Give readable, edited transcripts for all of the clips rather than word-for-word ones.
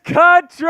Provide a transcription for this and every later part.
country!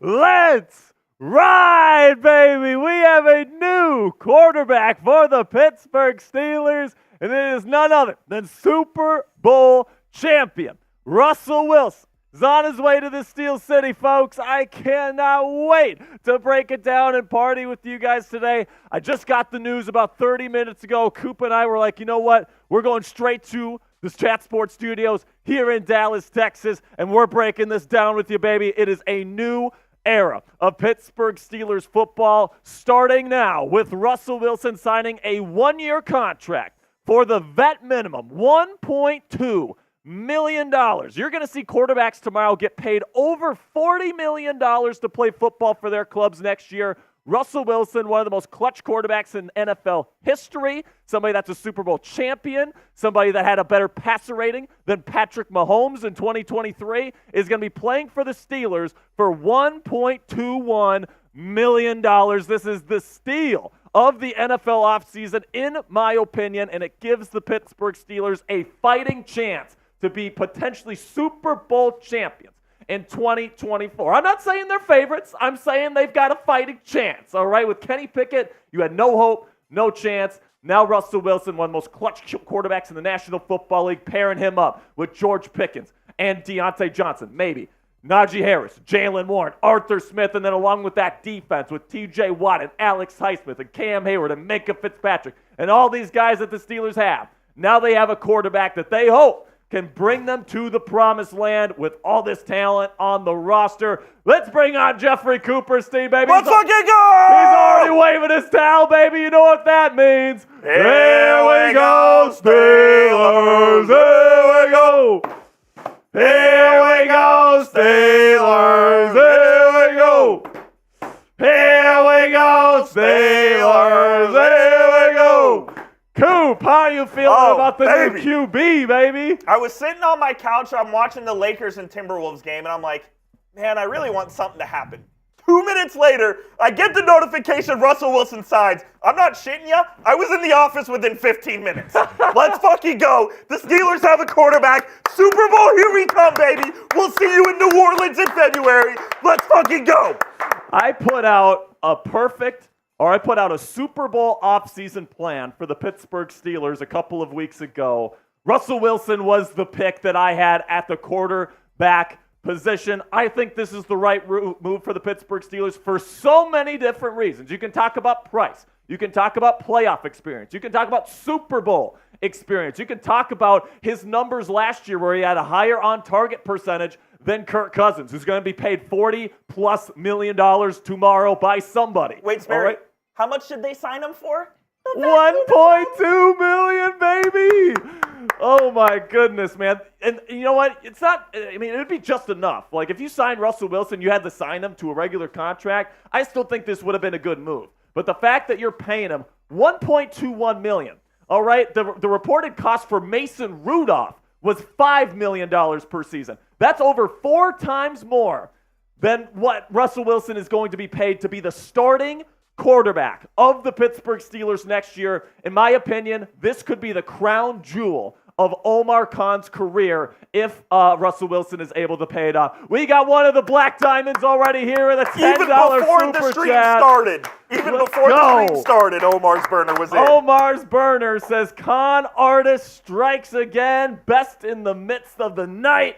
Let's ride, baby! We have a new quarterback for the Pittsburgh Steelers, and it is none other than Super Bowl champion Russell Wilson. He's on his way to the Steel City, folks. I cannot wait to break it down and party with you guys today. I just got the news about 30 minutes ago. Coop and I were like, you know what? We're going straight to the Chat Sports Studios here in Dallas, Texas, and we're breaking this down with you, baby. It is a new era of Pittsburgh Steelers football starting now with Russell Wilson signing a one-year contract for the vet minimum, $1.2 million. You're going to see quarterbacks tomorrow get paid over $40 million to play football for their clubs next year. Russell Wilson, one of the most clutch quarterbacks in NFL history, somebody that's a Super Bowl champion, somebody that had a better passer rating than Patrick Mahomes in 2023, is going to be playing for the Steelers for $1.21 million. This is the steal of the NFL offseason, in my opinion, and it gives the Pittsburgh Steelers a fighting chance to be potentially Super Bowl champions in 2024. I'm not saying they're favorites. I'm saying they've got a fighting chance, all right? With Kenny Pickett, you had no hope, no chance. Now Russell Wilson, one of the most clutch quarterbacks in the National Football League, pairing him up with George Pickens and Deontay Johnson, maybe. Najee Harris, Jalen Warren, Arthur Smith, and then along with that defense with T.J. Watt and Alex Highsmith and Cam Hayward and Minkah Fitzpatrick and all these guys that the Steelers have. Now they have a quarterback that they hope can bring them to the promised land with all this talent on the roster. Let's bring on Jeffrey Cooperstein, baby. Let's fucking go! He's already waving his towel, baby. You know what that means. Here we go, Steelers! Here we go! Here we go, Steelers! Here we go! Here we go, Steelers! Here we go! Coop, how are you feeling about the new QB, baby? I was sitting on my couch, I'm watching the Lakers and Timberwolves game, and I'm like, man, I really want something to happen. 2 minutes later, I get the notification Russell Wilson signs. I'm not shitting ya. I was in the office within 15 minutes. Let's fucking go. The Steelers have a quarterback. Super Bowl, here we come, baby. We'll see you in New Orleans in February. Let's fucking go. I put out a Super Bowl offseason plan for the Pittsburgh Steelers a couple of weeks ago. Russell Wilson was the pick that I had at the quarterback position. I think this is the right move for the Pittsburgh Steelers for so many different reasons. You can talk about price. You can talk about playoff experience. You can talk about Super Bowl experience. You can talk about his numbers last year where he had a higher on-target percentage than Kirk Cousins, who's going to be paid $40+ million tomorrow by somebody. Wait, Sperry, right? How much did they sign him for? $1.2 million, baby. Oh my goodness, man. And you know what? It's not, I mean, it would be just enough. Like if you signed Russell Wilson, you had to sign him to a regular contract. I still think this would have been a good move. But the fact that you're paying him $1.21 million, all right, the reported cost for Mason Rudolph was $5 million per season. That's over 4 times more than what Russell Wilson is going to be paid to be the starting quarterback of the Pittsburgh Steelers next year. In my opinion, this could be the crown jewel of Omar Khan's career if Russell Wilson is able to pay it off. We got one of the Black Diamonds already here with a $10 Even before super the stream chat. started. Even before the stream started, Omar's burner was in. Omar's burner says, Con artist strikes again. Best in the midst of the night.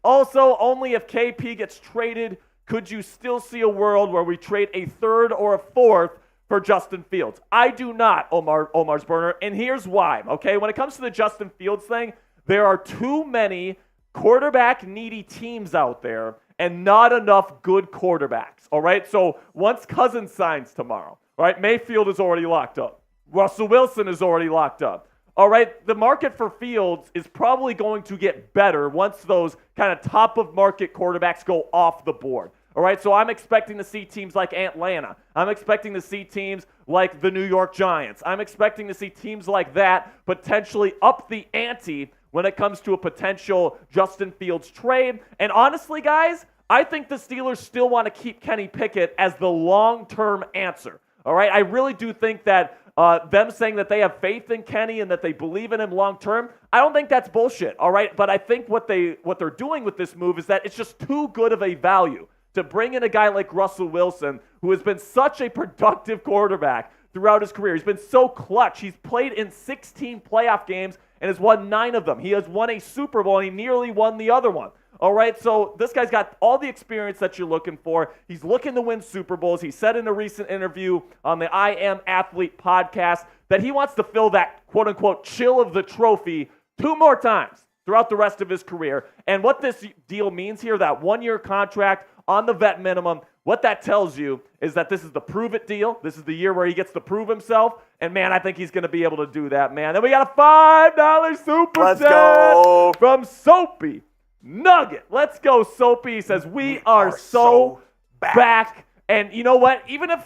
Also, only if KP gets traded could you still see a world where we trade a third or a fourth for Justin Fields. I do not, Omar's burner, and here's why, okay? When it comes to the Justin Fields thing, there are too many quarterback-needy teams out there and not enough good quarterbacks, all right? So once Cousins signs tomorrow, all right, Mayfield is already locked up. Russell Wilson is already locked up. All right, the market for Fields is probably going to get better once those kind of top-of-market quarterbacks go off the board. All right, so I'm expecting to see teams like Atlanta. I'm expecting to see teams like the New York Giants. I'm expecting to see teams like that potentially up the ante when it comes to a potential Justin Fields trade. And honestly, guys, I think the Steelers still want to keep Kenny Pickett as the long-term answer. All right, I really do think that them saying that they have faith in Kenny and that they believe in him long term, I don't think that's bullshit, all right? But I think what they're doing with this move is that it's just too good of a value to bring in a guy like Russell Wilson, who has been such a productive quarterback throughout his career. He's been so clutch. He's played in 16 playoff games and has won 9 of them. He has won a Super Bowl, and he nearly won the other one. All right, so this guy's got all the experience that you're looking for. He's looking to win Super Bowls. He said in a recent interview on the I Am Athlete podcast that he wants to fill that quote-unquote chill of the trophy 2 more times throughout the rest of his career. And what this deal means here, that 1-year contract on the vet minimum, what that tells you is that this is the prove-it deal. This is the year where he gets to prove himself. And, man, I think he's going to be able to do that, man. Then we got a $5 super chat from Soapy Nugget. Let's go, Soapy. He says, we are so back. And you know what? Even if,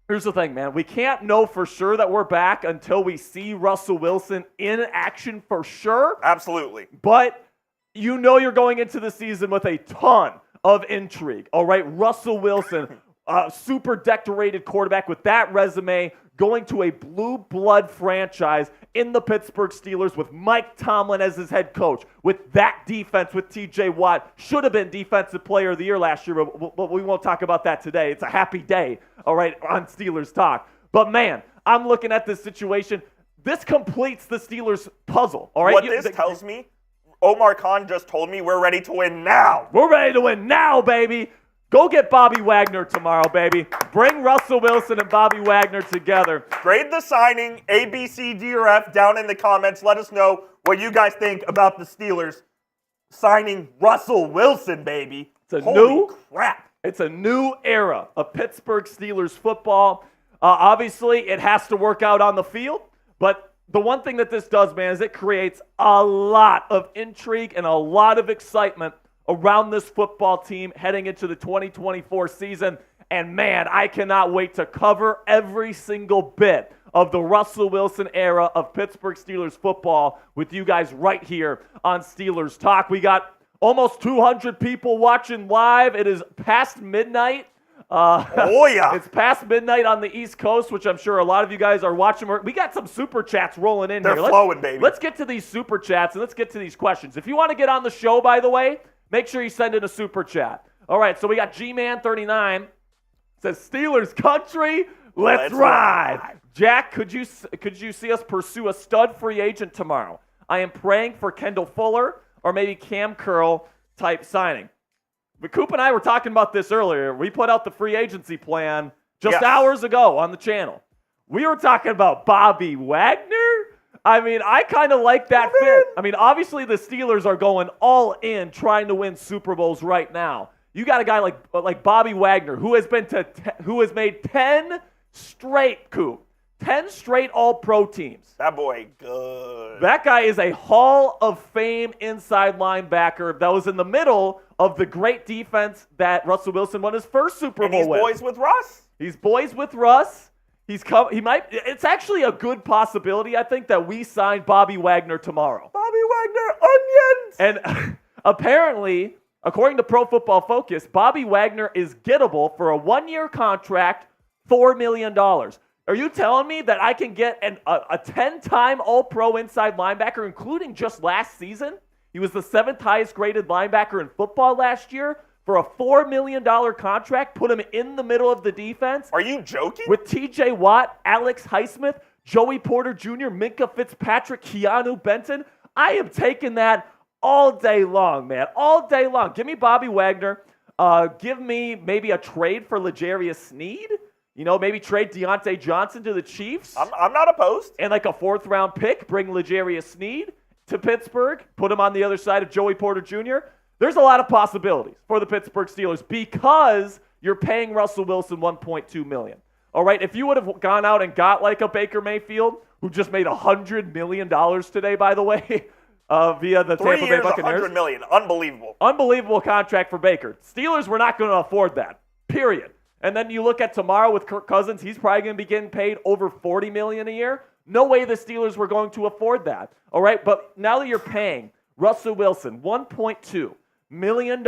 here's the thing, man. We can't know for sure that we're back until we see Russell Wilson in action for sure. Absolutely. But you know you're going into the season with a ton of intrigue. All right, Russell Wilson, super decorated quarterback with that resume, going to a blue blood franchise in the Pittsburgh Steelers with Mike Tomlin as his head coach, with that defense with TJ Watt. Should have been Defensive Player of the Year last year, but we won't talk about that today. It's a happy day, all right, on Steelers Talk. But, man, I'm looking at this situation. This completes the Steelers puzzle, all right? What this tells me, Omar Khan just told me we're ready to win now. We're ready to win now, baby. Go get Bobby Wagner tomorrow, baby. Bring Russell Wilson and Bobby Wagner together. Grade the signing, A, B, C, D, or F, down in the comments. Let us know what you guys think about the Steelers signing Russell Wilson, baby. Holy crap. It's a new era of Pittsburgh Steelers football. Obviously, it has to work out on the field, but the one thing that this does, man, is it creates a lot of intrigue and a lot of excitement around this football team heading into the 2024 season. And, man, I cannot wait to cover every single bit of the Russell Wilson era of Pittsburgh Steelers football with you guys right here on Steelers Talk. We got almost 200 people watching live. It is past midnight. It's past midnight on the East Coast, which I'm sure a lot of you guys are watching. We got some super chats rolling in here. They're flowing, baby. Let's get to these super chats and let's get to these questions. If you want to get on the show, by the way, make sure you send in a super chat. All right, so we got G-Man39. Says, Steelers country, let's ride. Jack, could you see us pursue a stud free agent tomorrow? I am praying for Kendall Fuller or maybe Cam Curl type signing. But Coop and I were talking about this earlier. We put out the free agency plan just hours ago on the channel. We were talking about Bobby Wagner. I mean, I kind of like that fit. I mean, obviously the Steelers are going all in trying to win Super Bowls right now. You got a guy like Bobby Wagner who has made 10 straight, Coop, 10 straight All-Pro teams. That boy good. That guy is a Hall of Fame inside linebacker that was in the middle of the great defense that Russell Wilson won his first Super Bowl with. And he's boys with Russ. He's boys with Russ. It's actually a good possibility, I think, that we sign Bobby Wagner tomorrow. Bobby Wagner, onions! And apparently, according to Pro Football Focus, Bobby Wagner is gettable for a 1-year contract, $4 million. Are you telling me that I can get a 10-time All-Pro inside linebacker, including just last season? He was the 7th highest graded linebacker in football last year for a $4 million contract, put him in the middle of the defense. Are you joking? With TJ Watt, Alex Highsmith, Joey Porter Jr., Minka Fitzpatrick, Keanu Benton. I am taking that all day long, man. All day long. Give me Bobby Wagner. Give me maybe a trade for Larius Sneed. You know, maybe trade Deontay Johnson to the Chiefs. I'm not opposed. And like a 4th-round pick, bring Larius Sneed to Pittsburgh, put him on the other side of Joey Porter Jr. There's a lot of possibilities for the Pittsburgh Steelers because you're paying Russell Wilson $1.2 million. All right, if you would have gone out and got like a Baker Mayfield, who just made $100 million today, by the way, via the Tampa Bay Buccaneers. $3 million, unbelievable. Unbelievable contract for Baker. Steelers were not going to afford that, period. And then you look at tomorrow with Kirk Cousins, he's probably going to be getting paid over $40 million a year. No way the Steelers were going to afford that. All right, but now that you're paying Russell Wilson $1.2 million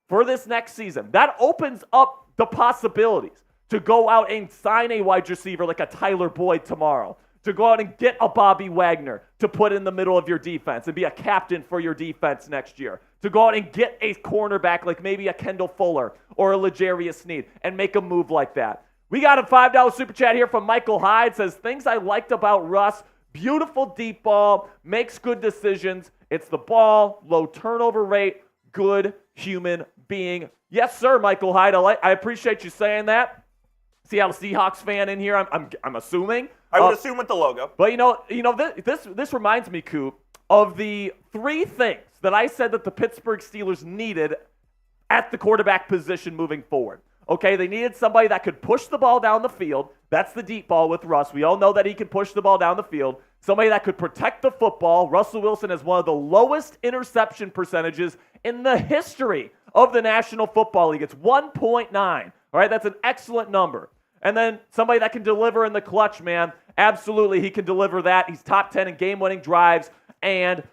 for this next season, that opens up the possibilities to go out and sign a wide receiver like a Tyler Boyd tomorrow, to go out and get a Bobby Wagner to put in the middle of your defense and be a captain for your defense next year, to go out and get a cornerback like maybe a Kendall Fuller or a Larius Sneed and make a move like that. We got a $5 super chat here from Michael Hyde. Says, things I liked about Russ: beautiful deep ball, makes good decisions. It's the ball, low turnover rate, good human being. Yes, sir, Michael Hyde. I appreciate you saying that. Seattle Seahawks fan in here, I'm assuming. I would assume with the logo. But this reminds me, Coop, of the 3 things that I said that the Pittsburgh Steelers needed at the quarterback position moving forward. Okay, they needed somebody that could push the ball down the field. That's the deep ball with Russ. We all know that he can push the ball down the field. Somebody that could protect the football. Russell Wilson has one of the lowest interception percentages in the history of the National Football League. It's 1.9. All right, that's an excellent number. And then somebody that can deliver in the clutch, man. Absolutely, he can deliver that. He's top 10 in game-winning drives and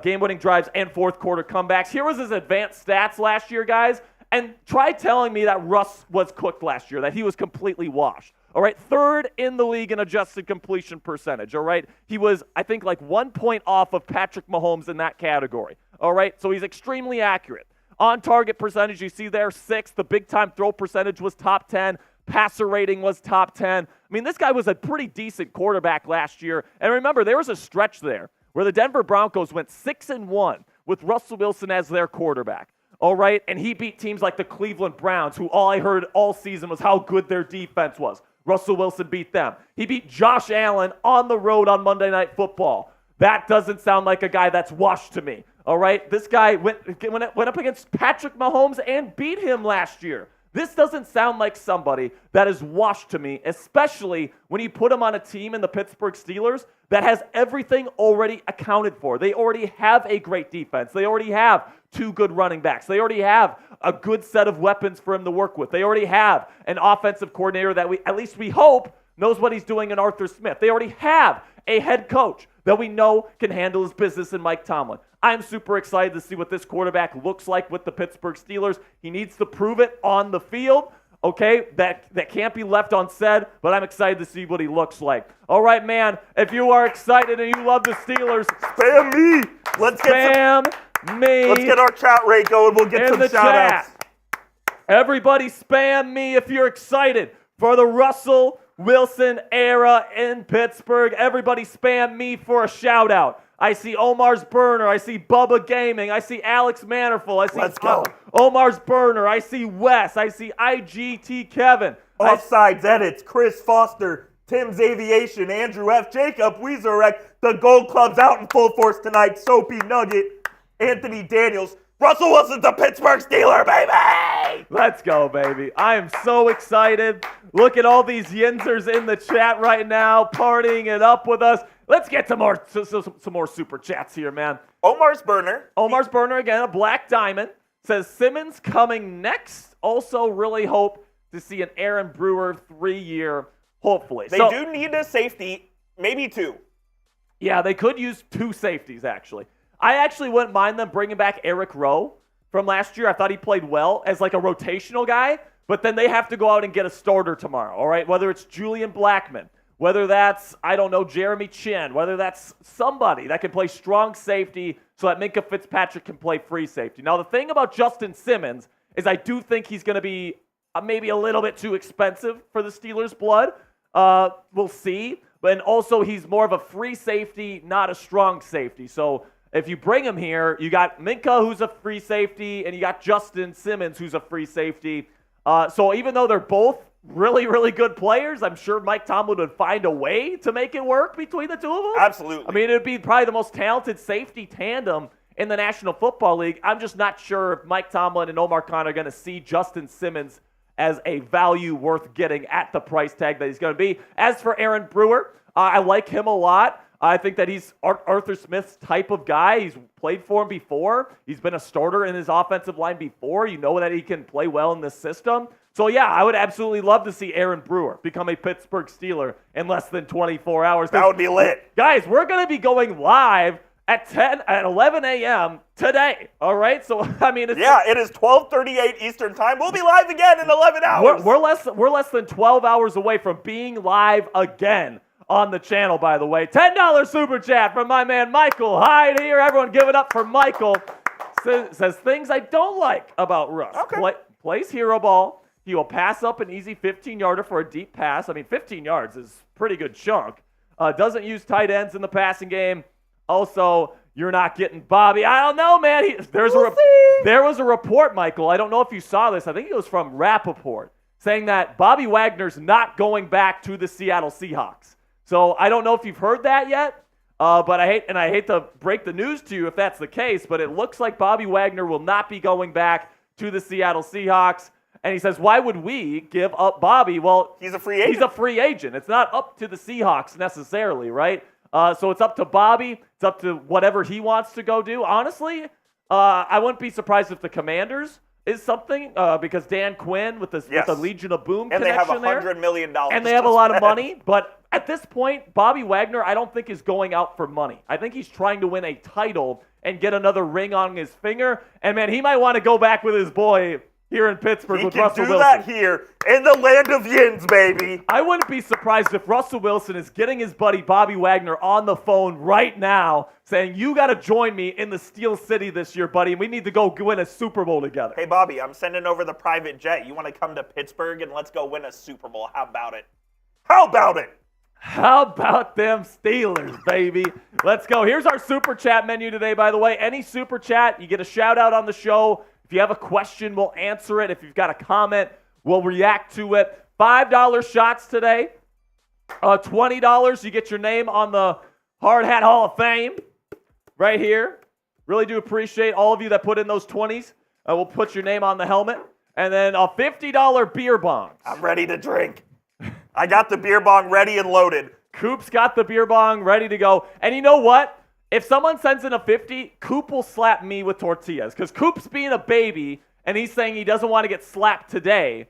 game-winning drives and fourth quarter comebacks. Here was his advanced stats last year, guys. And try telling me that Russ was cooked last year, that he was completely washed. All right, 3rd in the league in adjusted completion percentage. All right, he was, I think, like 1 point off of Patrick Mahomes in that category. All right, so he's extremely accurate. On target percentage, you see there, 6th. The big time throw percentage was top 10. Passer rating was top 10. I mean, this guy was a pretty decent quarterback last year. And remember, there was a stretch there where the Denver Broncos went 6-1 with Russell Wilson as their quarterback. All right, and he beat teams like the Cleveland Browns, who all I heard all season was how good their defense was. Russell Wilson beat them. He beat Josh Allen on the road on Monday Night Football. That doesn't sound like a guy that's washed to me. All right, this guy went up against Patrick Mahomes and beat him last year. This doesn't sound like somebody that is washed to me, especially when you put him on a team in the Pittsburgh Steelers that has everything already accounted for. They already have a great defense. They already have 2 good running backs. They already have a good set of weapons for him to work with. They already have an offensive coordinator that at least we hope, knows what he's doing in Arthur Smith. They already have a head coach that we know can handle his business in Mike Tomlin. I'm super excited to see what this quarterback looks like with the Pittsburgh Steelers. He needs to prove it on the field. Okay, that can't be left unsaid, but I'm excited to see what he looks like. All right, man, if you are excited and you love the Steelers, spam me. Let's get our chat rate going. We'll get some shout-outs. Everybody spam me if you're excited for the Russell Wilson era in Pittsburgh. Everybody spam me for a shout-out. I see Omar's Burner. I see Bubba Gaming. I see Alex Mannerful. I see Omar's Burner. I see Wes. I see IGT Kevin. Offsides Edits, Chris Foster, Tim's Aviation, Andrew F. Jacob, Weezerek. The Gold Club's out in full force tonight. Soapy Nugget, Anthony Daniels. Russell Wilson's a Pittsburgh Steeler, baby! Let's go, baby. I am so excited. Look at all these Yinzers in the chat right now, partying it up with us. Let's get some more super chats here, man. Omar's Burner. Omar's Burner again, a black diamond. Says Simmons coming next. Also really hope to see an Aaron Brewer 3-year, hopefully. They do need a safety, maybe 2. Yeah, they could use 2 safeties, actually. I actually wouldn't mind them bringing back Eric Rowe from last year. I thought he played well as like a rotational guy, but then they have to go out and get a starter tomorrow, all right? Whether it's Julian Blackmon, whether that's, I don't know, Jeremy Chin, whether that's somebody that can play strong safety so that Minkah Fitzpatrick can play free safety. Now, the thing about Justin Simmons is I do think he's going to be maybe a little bit too expensive for the Steelers' blood. We'll see. And also, he's more of a free safety, not a strong safety. So if you bring him here, you got Minkah, who's a free safety, and you got Justin Simmons, who's a free safety. So even though they're both really, really good players, I'm sure Mike Tomlin would find a way to make it work between the 2 of them. Absolutely. I mean, it would be probably the most talented safety tandem in the National Football League. I'm just not sure if Mike Tomlin and Omar Khan are going to see Justin Simmons as a value worth getting at the price tag that he's going to be. As for Aaron Brewer, I like him a lot. I think that he's Arthur Smith's type of guy. He's played for him before. He's been a starter in his offensive line before. You know that he can play well in this system. So, yeah, I would absolutely love to see Aaron Brewer become a Pittsburgh Steeler in less than 24 hours. That would be lit. Guys, we're going to be going live at 11 a.m. today. All right, so I mean, it is 12:38 Eastern time. We'll be live again in 11 hours. We're less than 12 hours away from being live again on the channel. By the way, $10 super chat from my man Michael Hyde here. Everyone, give it up for Michael. Says things I don't like about Russ. Okay. Plays hero ball. He will pass up an easy 15-yarder for a deep pass. I mean, 15 yards is a pretty good chunk. Doesn't use tight ends in the passing game. Also, you're not getting Bobby. I don't know, man. There was a report, Michael. I don't know if you saw this. I think it was from Rappaport saying that Bobby Wagner's not going back to the Seattle Seahawks. So I don't know if you've heard that yet. But I hate to break the news to you if that's the case, but it looks like Bobby Wagner will not be going back to the Seattle Seahawks. And he says, why would we give up Bobby? Well, he's a free agent. He's a free agent. It's not up to the Seahawks necessarily, right? So it's up to Bobby. It's up to whatever he wants to go do. Honestly, I wouldn't be surprised if the Commanders is something because Dan Quinn with the Legion of Boom and connection they have $100 million. And they have a lot of money. But at this point, Bobby Wagner, I don't think is going out for money. I think he's trying to win a title and get another ring on his finger. And, man, he might want to go back with his boy here in Pittsburgh with Russell Wilson. He can do that here in the land of yins, baby. I wouldn't be surprised if Russell Wilson is getting his buddy Bobby Wagner on the phone right now saying, you got to join me in the Steel City this year, buddy, and we need to go win a Super Bowl together. Hey, Bobby, I'm sending over the private jet. You want to come to Pittsburgh and let's go win a Super Bowl? How about it? How about it? How about them Steelers, baby? Let's go. Here's our Super Chat menu today, by the way. Any Super Chat, you get a shout-out on the show. If you have a question, we'll answer it. If you've got a comment, we'll react to it. $5 shots today. $20, you get your name on the Hard Hat Hall of Fame right here. Really do appreciate all of you that put in those 20s. We'll put your name on the helmet. And then a $50 beer bong. I'm ready to drink. I got the beer bong ready and loaded. Coop's got the beer bong ready to go. And you know what? If someone sends in a 50, Coop will slap me with tortillas because Coop's being a baby and he's saying he doesn't want to get slapped today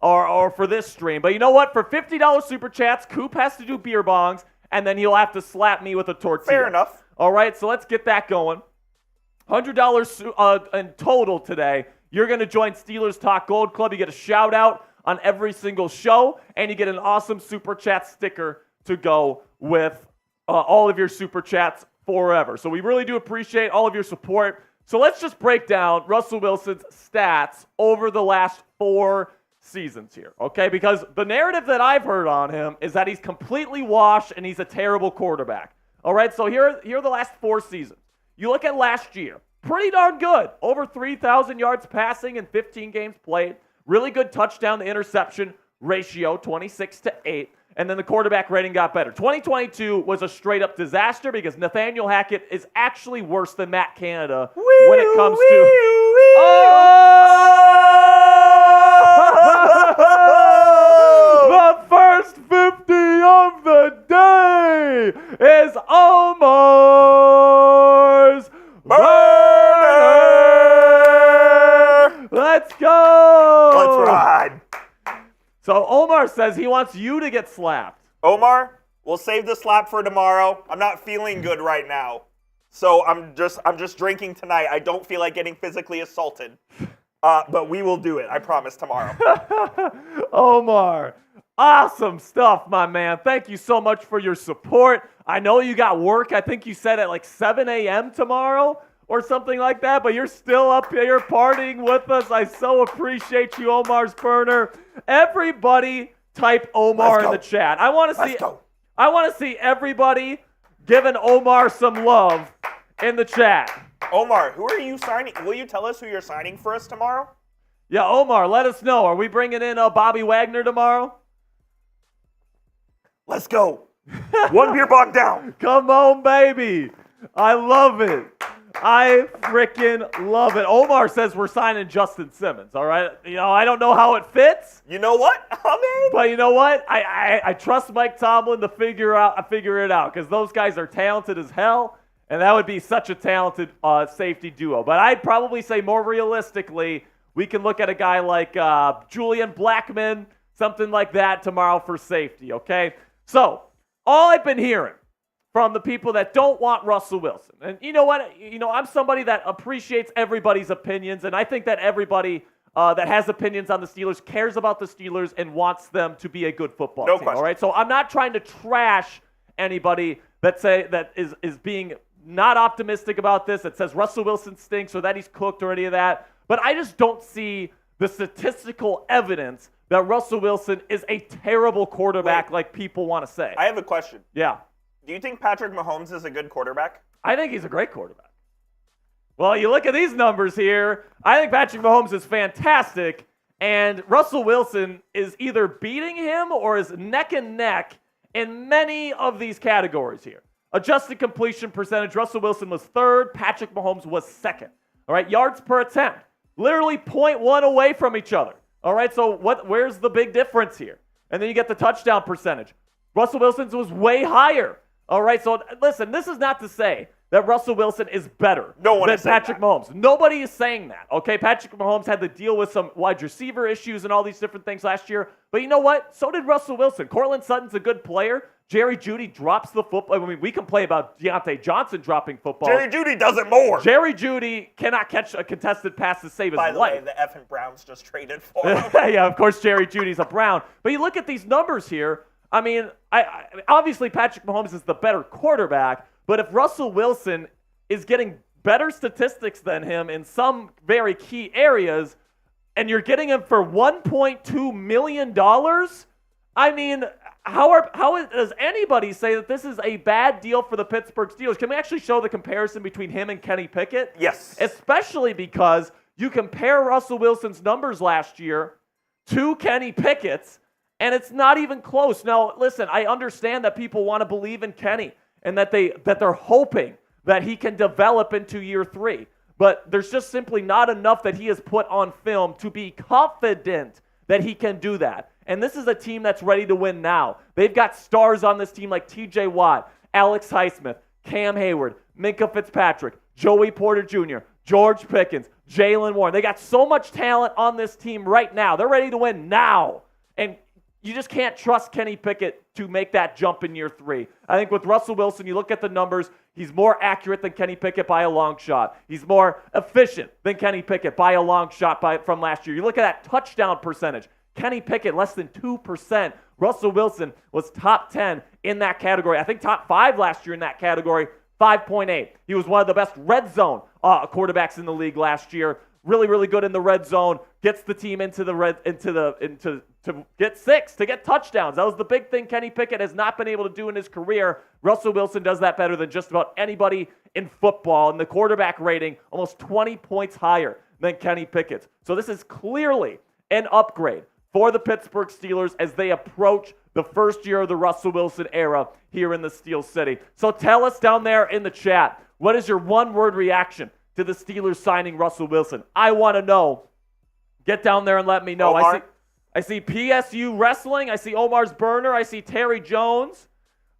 or for this stream. But you know what? For $50 super chats, Coop has to do beer bongs and then he'll have to slap me with a tortilla. Fair enough. All right, so let's get that going. $100 in total today. You're going to join Steelers Talk Gold Club. You get a shout out on every single show and you get an awesome super chat sticker to go with all of your super chats forever. So we really do appreciate all of your support. So let's just break down Russell Wilson's stats over the last 4 seasons here, okay? Because the narrative that I've heard on him is that he's completely washed and he's a terrible quarterback. All right, so here are the last 4 seasons. You look at last year, pretty darn good. Over 3,000 yards passing in 15 games played. Really good touchdown to interception ratio, 26-8. And then the quarterback rating got better. 2022 was a straight-up disaster because Nathaniel Hackett is actually worse than Matt Canada when it comes to... The first 50 of the day is Omar's Burner! Let's go! Let's ride. So Omar says he wants you to get slapped. Omar, we'll save the slap for tomorrow. I'm not feeling good right now. So I'm just drinking tonight. I don't feel like getting physically assaulted. But we will do it. I promise tomorrow. Omar, awesome stuff, my man. Thank you so much for your support. I know you got work. I think you said at like 7 a.m. tomorrow or something like that, but you're still up here partying with us. I so appreciate you, Omar's Burner. Everybody type Omar in the chat. I want to see everybody giving Omar some love in the chat. Omar, who are you signing? Will you tell us who you're signing for us tomorrow? Yeah, Omar, let us know. Are we bringing in Bobby Wagner tomorrow? Let's go. 1 beer bong down. Come on, baby. I love it. I freaking love it. Omar says we're signing Justin Simmons, all right? You know, I don't know how it fits. You know what? But you know what? I trust Mike Tomlin to figure it out because those guys are talented as hell, and that would be such a talented safety duo. But I'd probably say more realistically, we can look at a guy like Julian Blackmon, something like that tomorrow for safety, okay? So all I've been hearing from the people that don't want Russell Wilson. And you know what? I'm somebody that appreciates everybody's opinions, and I think that everybody that has opinions on the Steelers cares about the Steelers and wants them to be a good football team. Question. All right? So I'm not trying to trash anybody that is being not optimistic about this, that says Russell Wilson stinks or that he's cooked or any of that. But I just don't see the statistical evidence that Russell Wilson is a terrible quarterback like people want to say. I have a question. Yeah. Do you think Patrick Mahomes is a good quarterback? I think he's a great quarterback. Well, you look at these numbers here. I think Patrick Mahomes is fantastic, and Russell Wilson is either beating him or is neck and neck in many of these categories here. Adjusted completion percentage, Russell Wilson was third, Patrick Mahomes was second. All right, yards per attempt, literally 0.1 away from each other. All right, so where's the big difference here? And then you get the touchdown percentage. Russell Wilson's was way higher. All right, so listen, this is not to say that Russell Wilson is better than Patrick Mahomes. Nobody is saying that, okay? Patrick Mahomes had to deal with some wide receiver issues and all these different things last year. But you know what? So did Russell Wilson. Cortland Sutton's a good player. Jerry Jeudy drops the football. I mean, we can play about Deontay Johnson dropping football. Jerry Jeudy does it more. Jerry Jeudy cannot catch a contested pass to save his life. By the way, the effing Browns just traded for him. Yeah, of course, Jerry Jeudy's a Brown. But you look at these numbers here. I mean, obviously Patrick Mahomes is the better quarterback, but if Russell Wilson is getting better statistics than him in some very key areas, and you're getting him for $1.2 million, I mean, how does anybody say that this is a bad deal for the Pittsburgh Steelers? Can we actually show the comparison between him and Kenny Pickett? Yes. Especially because you compare Russell Wilson's numbers last year to Kenny Pickett's, and it's not even close. Now, listen, I understand that people want to believe in Kenny and that they're hoping that he can develop into year 3. But there's just simply not enough that he has put on film to be confident that he can do that. And this is a team that's ready to win now. They've got stars on this team like TJ Watt, Alex Highsmith, Cam Hayward, Minkah Fitzpatrick, Joey Porter Jr., George Pickens, Jalen Warren. They got so much talent on this team right now. They're ready to win now. And you just can't trust Kenny Pickett to make that jump in year 3. I think with Russell Wilson, you look at the numbers, he's more accurate than Kenny Pickett by a long shot. He's more efficient than Kenny Pickett by a long shot from last year. You look at that touchdown percentage. Kenny Pickett, less than 2%. Russell Wilson was top 10 in that category. I think top 5 last year in that category, 5.8. He was one of the best red zone quarterbacks in the league last year. Really, really good in the red zone. Gets the team to get 6, to get touchdowns. That was the big thing Kenny Pickett has not been able to do in his career. Russell Wilson does that better than just about anybody in football. And the quarterback rating, almost 20 points higher than Kenny Pickett's. So this is clearly an upgrade for the Pittsburgh Steelers as they approach the first year of the Russell Wilson era here in the Steel City. So tell us down there in the chat, what is your one-word reaction to the Steelers signing Russell Wilson? I want to know. Get down there and let me know. I see PSU Wrestling. I see Omar's Burner. I see Terry Jones.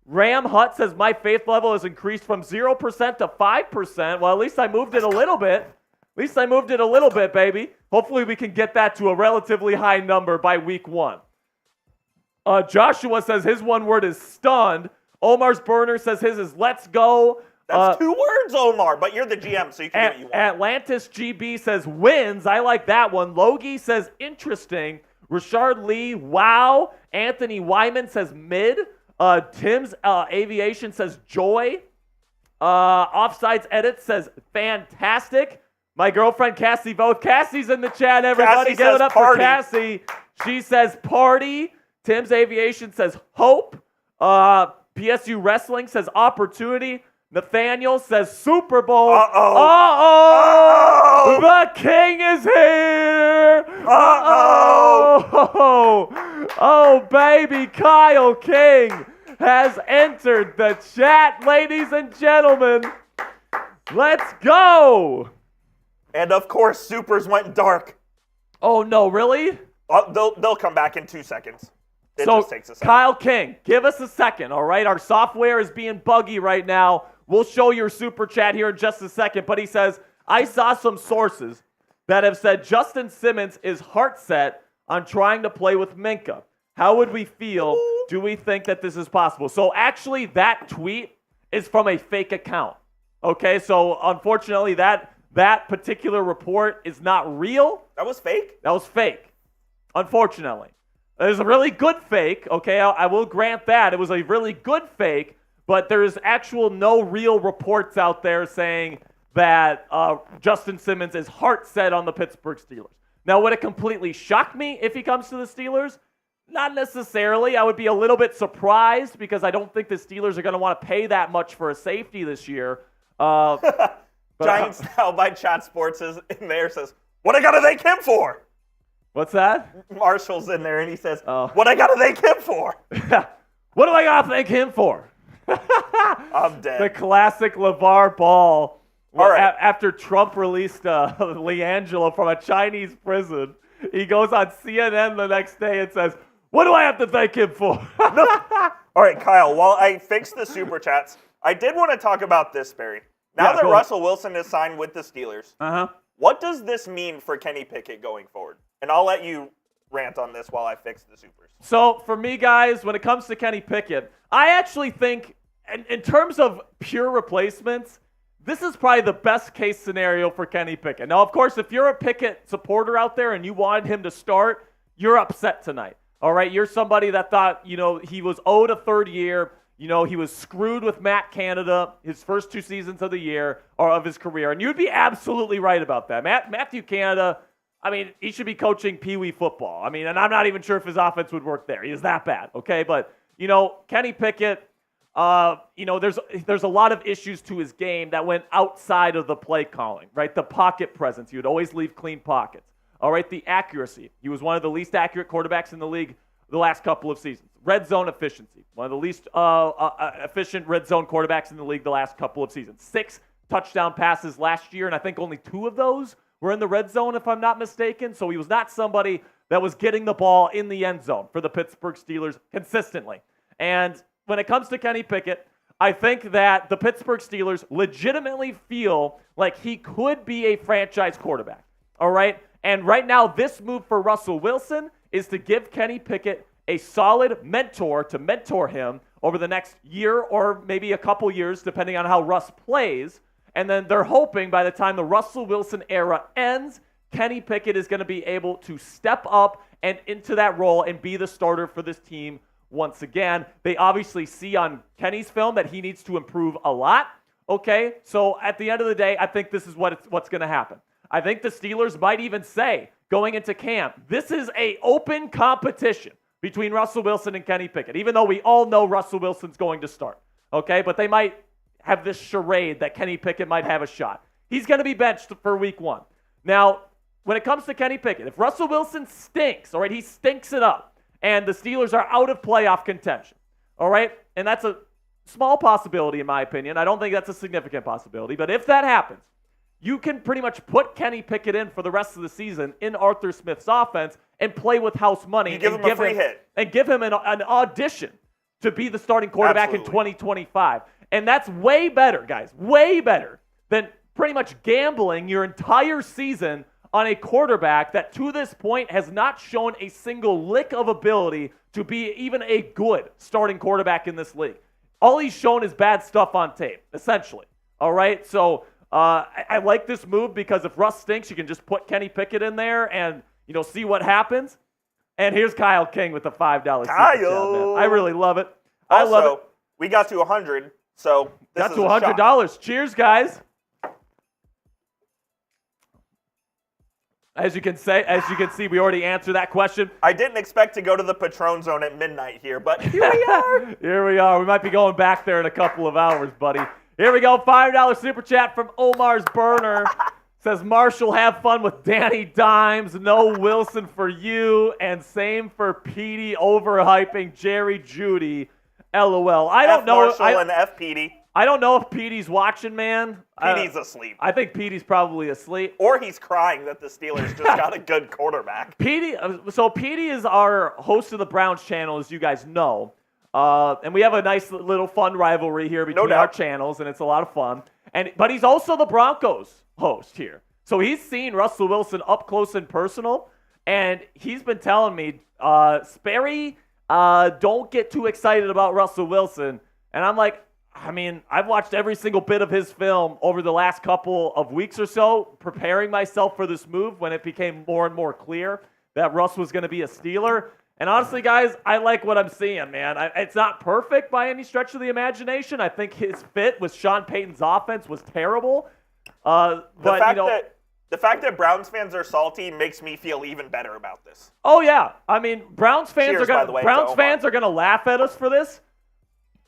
Ram Hutt says, my faith level has increased from 0% to 5%. Well, at least I moved it a little bit. Baby. Hopefully we can get that to a relatively high number by week 1. Joshua says his one word is stunned. Omar's Burner says his is let's go. That's 2 words, Omar, but you're the GM, so you can do what you want. Atlantis GB says wins. I like that one. Logie says interesting. Richard Lee, wow. Anthony Wyman says mid. Tim's Aviation says joy. Offsides Edit says fantastic. My girlfriend Cassie Voth. Cassie's in the chat, everybody. Cassie Give it up party. for Cassie. She says party. Tim's Aviation says hope. PSU Wrestling says opportunity. Nathaniel says Super Bowl. Uh-oh. The king is here. Oh, baby, Kyle King has entered the chat, ladies and gentlemen. Let's go. And of course, Supers went dark. Oh, no, really? They'll come back in 2 seconds. It just takes a second. Kyle King, give us a second, all right? Our software is being buggy right now. We'll show your super chat here in just a second. But he says, I saw some sources that have said Justin Simmons is heart set on trying to play with Minkah. How would we feel? Do we think that this is possible? So actually, that tweet is from a fake account. Okay, so unfortunately that particular report is not real. That was fake? That was fake, unfortunately. It was a really good fake, okay? I will grant that. It was a really good fake, but there's no real reports out there saying that Justin Simmons is heart set on the Pittsburgh Steelers. Now, would it completely shock me if he comes to the Steelers? Not necessarily. I would be a little bit surprised because I don't think the Steelers are going to want to pay that much for a safety this year. Giants Now by Chat Sports is in there, says, what I got to thank him for? What's that? Marshall's in there, and he says, what I got to thank him for? What do I got to thank him for? I'm dead. The classic LeVar Ball. All right. After Trump released LiAngelo from a Chinese prison, he goes on CNN the next day and says, what do I have to thank him for? No. All right, Kyle, while I fix the Super Chats, I did want to talk about this, Sperry. Now that Russell Wilson is signed with the Steelers, what does this mean for Kenny Pickett going forward? And I'll let you rant on this while I fix the Supers. So, for me, guys, when it comes to Kenny Pickett, I actually think, in terms of pure replacements, this is probably the best case scenario for Kenny Pickett. Now, of course, if you're a Pickett supporter out there and you wanted him to start, you're upset tonight. All right, you're somebody that thought, he was owed a third year. He was screwed with Matt Canada his first 2 seasons of the year or of his career. And you'd be absolutely right about that. Matthew Canada, he should be coaching Pee Wee football. And I'm not even sure if his offense would work there. He is that bad, okay? But, Kenny Pickett, there's a lot of issues to his game that went outside of the play calling, right? The pocket presence. He would always leave clean pockets. All right, the accuracy. He was one of the least accurate quarterbacks in the league the last couple of seasons. Red zone efficiency. One of the least efficient red zone quarterbacks in the league the last couple of seasons. 6 touchdown passes last year, and I think only 2 of those were in the red zone, if I'm not mistaken. So he was not somebody that was getting the ball in the end zone for the Pittsburgh Steelers consistently. And when it comes to Kenny Pickett, I think that the Pittsburgh Steelers legitimately feel like he could be a franchise quarterback. All right? And right now, this move for Russell Wilson is to give Kenny Pickett a solid mentor to mentor him over the next year or maybe a couple years, depending on how Russ plays. And then they're hoping by the time the Russell Wilson era ends, Kenny Pickett is going to be able to step up and into that role and be the starter for this team once again. They obviously see on Kenny's film that he needs to improve a lot. Okay, so at the end of the day, I think this is what's going to happen. I think the Steelers might even say, going into camp, this is an open competition between Russell Wilson and Kenny Pickett, even though we all know Russell Wilson's going to start. Okay, but they might have this charade that Kenny Pickett might have a shot. He's going to be benched for week 1. Now, when it comes to Kenny Pickett, if Russell Wilson stinks, all right, he stinks it up, and the Steelers are out of playoff contention, all right, and that's a small possibility in my opinion. I don't think that's a significant possibility, but if that happens, you can pretty much put Kenny Pickett in for the rest of the season in Arthur Smith's offense and play with house money. You give him a free hit. And give him an audition to be the starting quarterback in 2025. And that's way better, guys, way better than pretty much gambling your entire season on a quarterback that to this point has not shown a single lick of ability to be even a good starting quarterback in this league. All he's shown is bad stuff on tape, essentially. All right, so I like this move because if Russ stinks, you can just put Kenny Pickett in there and see what happens. And here's Kyle King with the $5 super chat, man. I really love it. I love it. We got to 100, so this got to $100. Cheers, guys. As you can see, we already answered that question. I didn't expect to go to the Patron Zone at midnight here, but here we are. Here we are. We might be going back there in a couple of hours, buddy. Here we go. $5 super chat from Omar's Burner. Says, Marshall, have fun with Danny Dimes. No Wilson for you. And same for Petey overhyping Jerry Jeudy. LOL. I don't know. Marshall and F. Petey. I don't know if Petey's watching, man. Petey's asleep. I think Petey's probably asleep. Or he's crying that the Steelers just got a good quarterback. So Petey is our host of the Browns channel, as you guys know. And we have a nice little fun rivalry here between our channels, and it's a lot of fun. But he's also the Broncos host here. So he's seen Russell Wilson up close and personal, and he's been telling me, Sperry, don't get too excited about Russell Wilson. And I'm like, I mean, I've watched every single bit of his film over the last couple of weeks or so, preparing myself for this move when it became more and more clear that Russ was going to be a Steeler. And honestly, guys, I like what I'm seeing, man. It's not perfect by any stretch of the imagination. I think his fit with Sean Payton's offense was terrible. The fact that Browns fans are salty makes me feel even better about this. Oh yeah, I mean, Browns fans Cheers, are gonna laugh at us for this.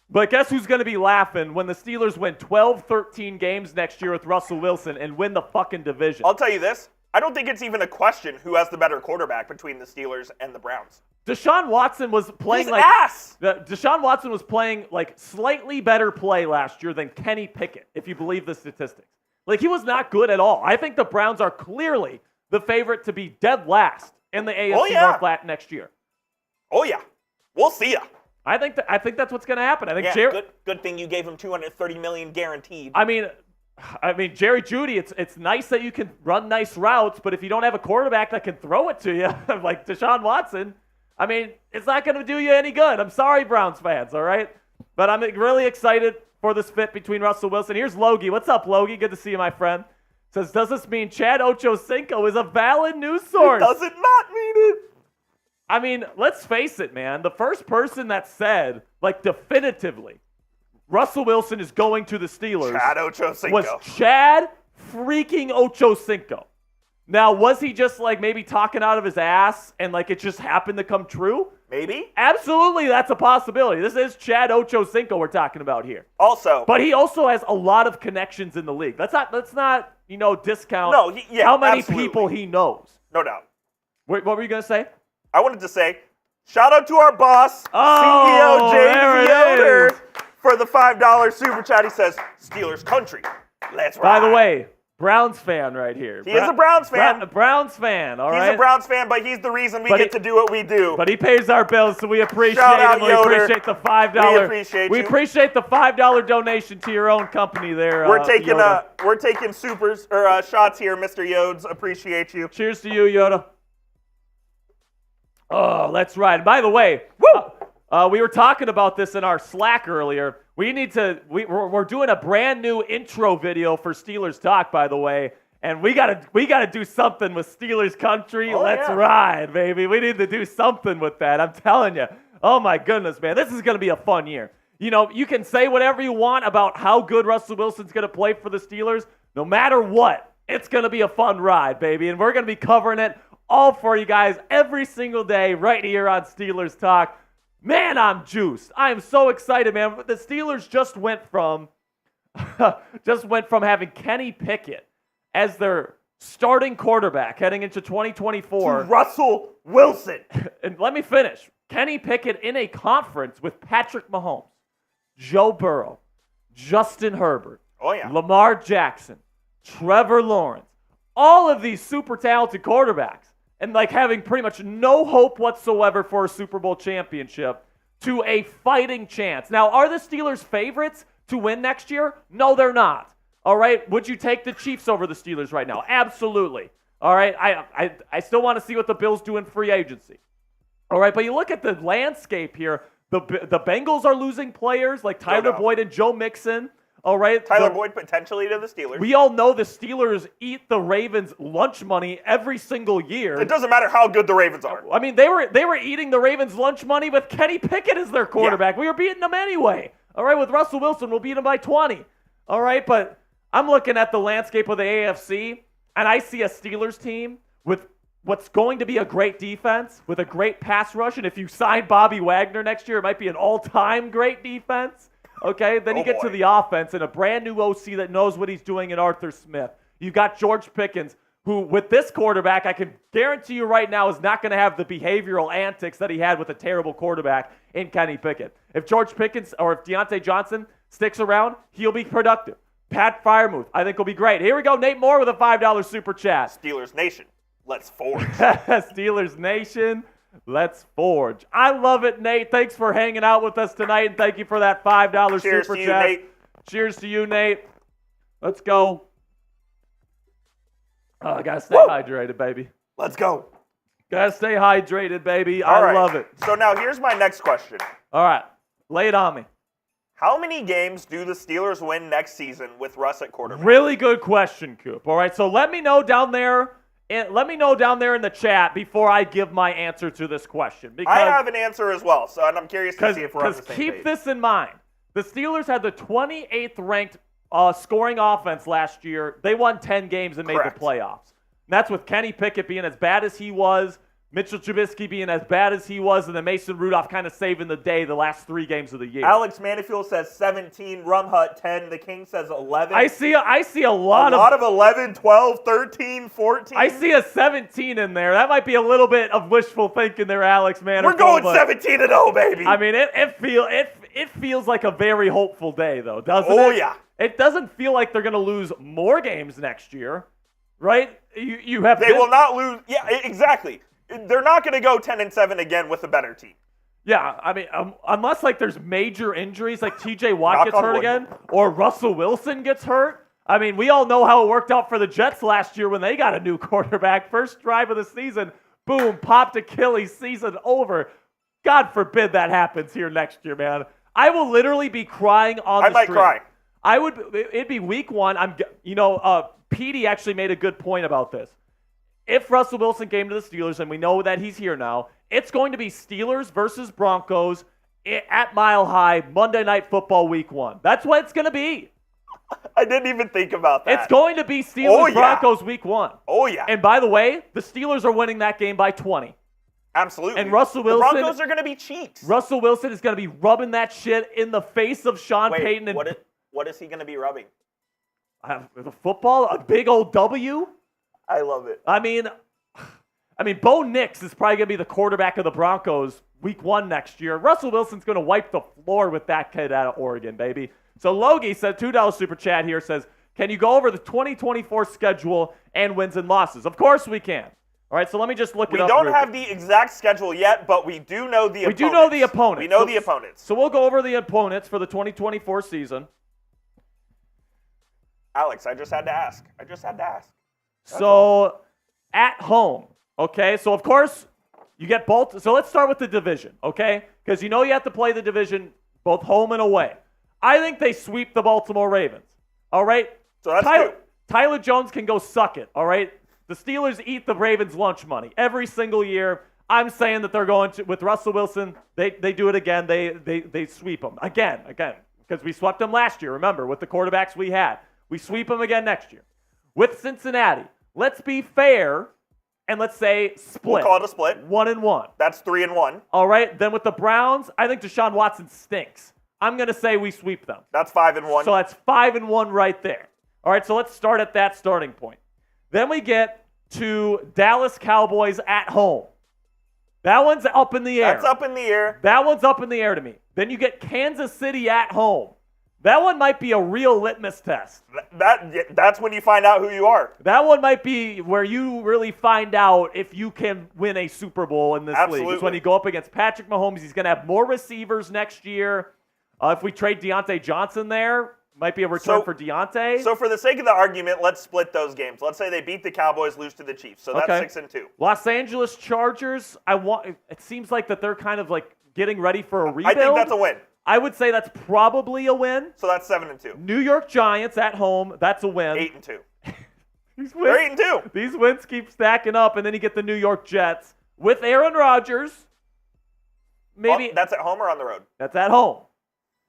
But guess who's going to be laughing when the Steelers win 12, 13 games next year with Russell Wilson and win the fucking division? I'll tell you this. I don't think it's even a question who has the better quarterback between the Steelers and the Browns. Deshaun Watson was playing Deshaun Watson was playing like slightly better play last year than Kenny Pickett, if you believe the statistics. Like, he was not good at all. I think the Browns are clearly the favorite to be dead last in the AFC North next year. Oh yeah. We'll see ya. I think that's what's going to happen. I think good thing you gave him $230 million guaranteed. I mean, Jerry Jeudy, it's nice that you can run nice routes, but if you don't have a quarterback that can throw it to you, like Deshaun Watson, I mean, it's not going to do you any good. I'm sorry, Browns fans, all right? But I'm really excited for this fit between Russell Wilson. Here's Logie. What's up, Logie? Good to see you, my friend. Says, does this mean Chad Ochocinco is a valid news source? Does it not mean it? I mean, let's face it, man. The first person that said, like, definitively, Russell Wilson is going to the Steelers Chad Ochocinco. Was Chad freaking Ochocinco. Now, was he just, like, maybe talking out of his ass and, like, it just happened to come true? Maybe. Absolutely, that's a possibility. This is Chad Ochocinco we're talking about here. Also. But he also has a lot of connections in the league. Let's not discount how many people he knows. No doubt. What were you going to say? I wanted to say, shout out to our boss, CEO James Yoder, for the $5 super chat. He says, Steelers country, let's ride. By the way, Browns fan right here. He is a Browns fan. Browns fan, all right? He's a Browns fan, but he's the reason we get to do what we do. But he pays our bills, so we appreciate him. We appreciate the $5. We appreciate We appreciate the $5 donation to your own company there. We're taking supers or shots here, Mr. Yodes. Appreciate you. Cheers to you, Yoda. Oh, let's ride. By the way, we were talking about this in our Slack earlier. We're doing a brand new intro video for Steelers Talk, by the way, and we gotta do something with Steelers country. Let's ride, baby. We need to do something with that. I'm telling you. Oh my goodness, man, this is gonna be a fun year. You know, you can say whatever you want about how good Russell Wilson's gonna play for the Steelers. No matter what, it's gonna be a fun ride, baby, and we're gonna be covering it all for you guys every single day right here on Steelers Talk. Man, I'm juiced. I am so excited, man. The Steelers just went from having Kenny Pickett as their starting quarterback heading into 2024 to Russell Wilson. And let me finish. Kenny Pickett in a conference with Patrick Mahomes, Joe Burrow, Justin Herbert, Lamar Jackson, Trevor Lawrence, all of these super talented quarterbacks. And like having pretty much no hope whatsoever for a Super Bowl championship to a fighting chance. Now, are the Steelers favorites to win next year? No, they're not. All right? Would you take the Chiefs over the Steelers right now? Absolutely. All right? I still want to see what the Bills do in free agency. All right? But you look at the landscape here. The Bengals are losing players like Tyler Boyd and Joe Mixon. All right. Tyler Boyd potentially to the Steelers. We all know the Steelers eat the Ravens' lunch money every single year. It doesn't matter how good the Ravens are. I mean, they were eating the Ravens' lunch money with Kenny Pickett as their quarterback. Yeah. We were beating them anyway. All right, with Russell Wilson, we'll beat them by 20. All right, but I'm looking at the landscape of the AFC, and I see a Steelers team with what's going to be a great defense, with a great pass rush, and if you sign Bobby Wagner next year, it might be an all-time great defense. Okay, then you get to the offense and a brand new OC that knows what he's doing in Arthur Smith. You've got George Pickens, who with this quarterback, I can guarantee you right now is not going to have the behavioral antics that he had with a terrible quarterback in Kenny Pickett. If George Pickens or if Deontay Johnson sticks around, he'll be productive. Pat Freiermuth, I think will be great. Here we go, Nate Moore with a $5 super chat. Steelers Nation, let's forge. Steelers Nation. Let's forge. I love it, Nate. Thanks for hanging out with us tonight, and thank you for that $5 Cheers super to you, chat. Nate. Cheers to you, Nate. Let's go. I gotta stay hydrated, baby. Let's go. Gotta stay hydrated, baby. All right. Love it. So now here's my next question. All right. Lay it on me. How many games do the Steelers win next season with Russ at quarterback? Really good question, Coop. All right, so let me know down there. Let me know down there in the chat before I give my answer to this question. Because, I have an answer as well, so I'm curious to see if we're on the same keep page. this in mind. The Steelers had the 28th ranked scoring offense last year. They won 10 games and made Correct. the playoffs. And that's with Kenny Pickett being as bad as he was, Mitchell Trubisky being as bad as he was, and then Mason Rudolph kind of saving the day the last 3 games of the year. Alex Manifield says 17, Rumhut 10, the King says 11. I see a lot of 11, 12, 13, 14. I see a 17 in there. That might be a little bit of wishful thinking there, Alex Manifield. We're going 17-0, baby. I mean, it feels like a very hopeful day, though, doesn't it? Oh, yeah. It doesn't feel like they're going to lose more games next year, right? You have They will not lose. Yeah, exactly. They're not going to go 10-7 again with a better team. Yeah, I mean, unless like there's major injuries, like T.J. Watt Knock gets on hurt wood. again, or Russell Wilson gets hurt. I mean, we all know how it worked out for the Jets last year when they got a new quarterback. First drive of the season, boom, popped Achilles, season over. God forbid that happens here next year, man. I will literally be crying on the street. I might cry. It'd be week 1. Petey actually made a good point about this. If Russell Wilson came to the Steelers, and we know that he's here now, it's going to be Steelers versus Broncos at Mile High, Monday Night Football week 1. That's what it's going to be. I didn't even think about that. It's going to be Steelers Broncos week 1. Oh, yeah. And by the way, the Steelers are winning that game by 20. Absolutely. And Russell Wilson, the Broncos are going to be cheeks. Russell Wilson is going to be rubbing that shit in the face of Sean Payton. And what is he going to be rubbing? the football, a big old W. I love it. I mean, Bo Nix is probably going to be the quarterback of the Broncos week 1 next year. Russell Wilson's going to wipe the floor with that kid out of Oregon, baby. So Logie said, $2 super chat here, says, can you go over the 2024 schedule and wins and losses? Of course we can. All right, so let me just look it up. We don't have the exact schedule yet, but we do know the opponents. We do know the opponents. We know the opponents. So we'll go over the opponents for the 2024 season. Alex, I just had to ask. So at home, okay? So, of course, you get both. So let's start with the division, okay? Because you have to play the division both home and away. I think they sweep the Baltimore Ravens, all right? So that's two. Tyler Jones can go suck it, all right? The Steelers eat the Ravens' lunch money every single year. I'm saying that they're going to, with Russell Wilson, they do it again. They sweep them again, because we swept them last year, remember, with the quarterbacks we had. We sweep them again next year. With Cincinnati, let's be fair, and let's say split. We'll call it a split. 1-1. That's 3-1. All right, then with the Browns, I think Deshaun Watson stinks. I'm going to say we sweep them. That's 5-1. So that's 5-1 right there. All right, so let's start at that starting point. Then we get to Dallas Cowboys at home. That one's up in the air. That's up in the air. That one's up in the air to me. Then you get Kansas City at home. That one might be a real litmus test. That's when you find out who you are. That one might be where you really find out if you can win a Super Bowl in this league. It's when you go up against Patrick Mahomes. He's going to have more receivers next year. If we trade Deontay Johnson there, might be a return for Deontay. So for the sake of the argument, let's split those games. Let's say they beat the Cowboys, lose to the Chiefs. So that's 6-2. Los Angeles Chargers, it seems like that they're kind of like getting ready for a rebuild. I think that's a win. I would say that's probably a win. So that's 7-2. New York Giants at home, that's a win. 8-2. They're 8-2. These wins keep stacking up, and then you get the New York Jets with Aaron Rodgers. Maybe that's at home or on the road? That's at home.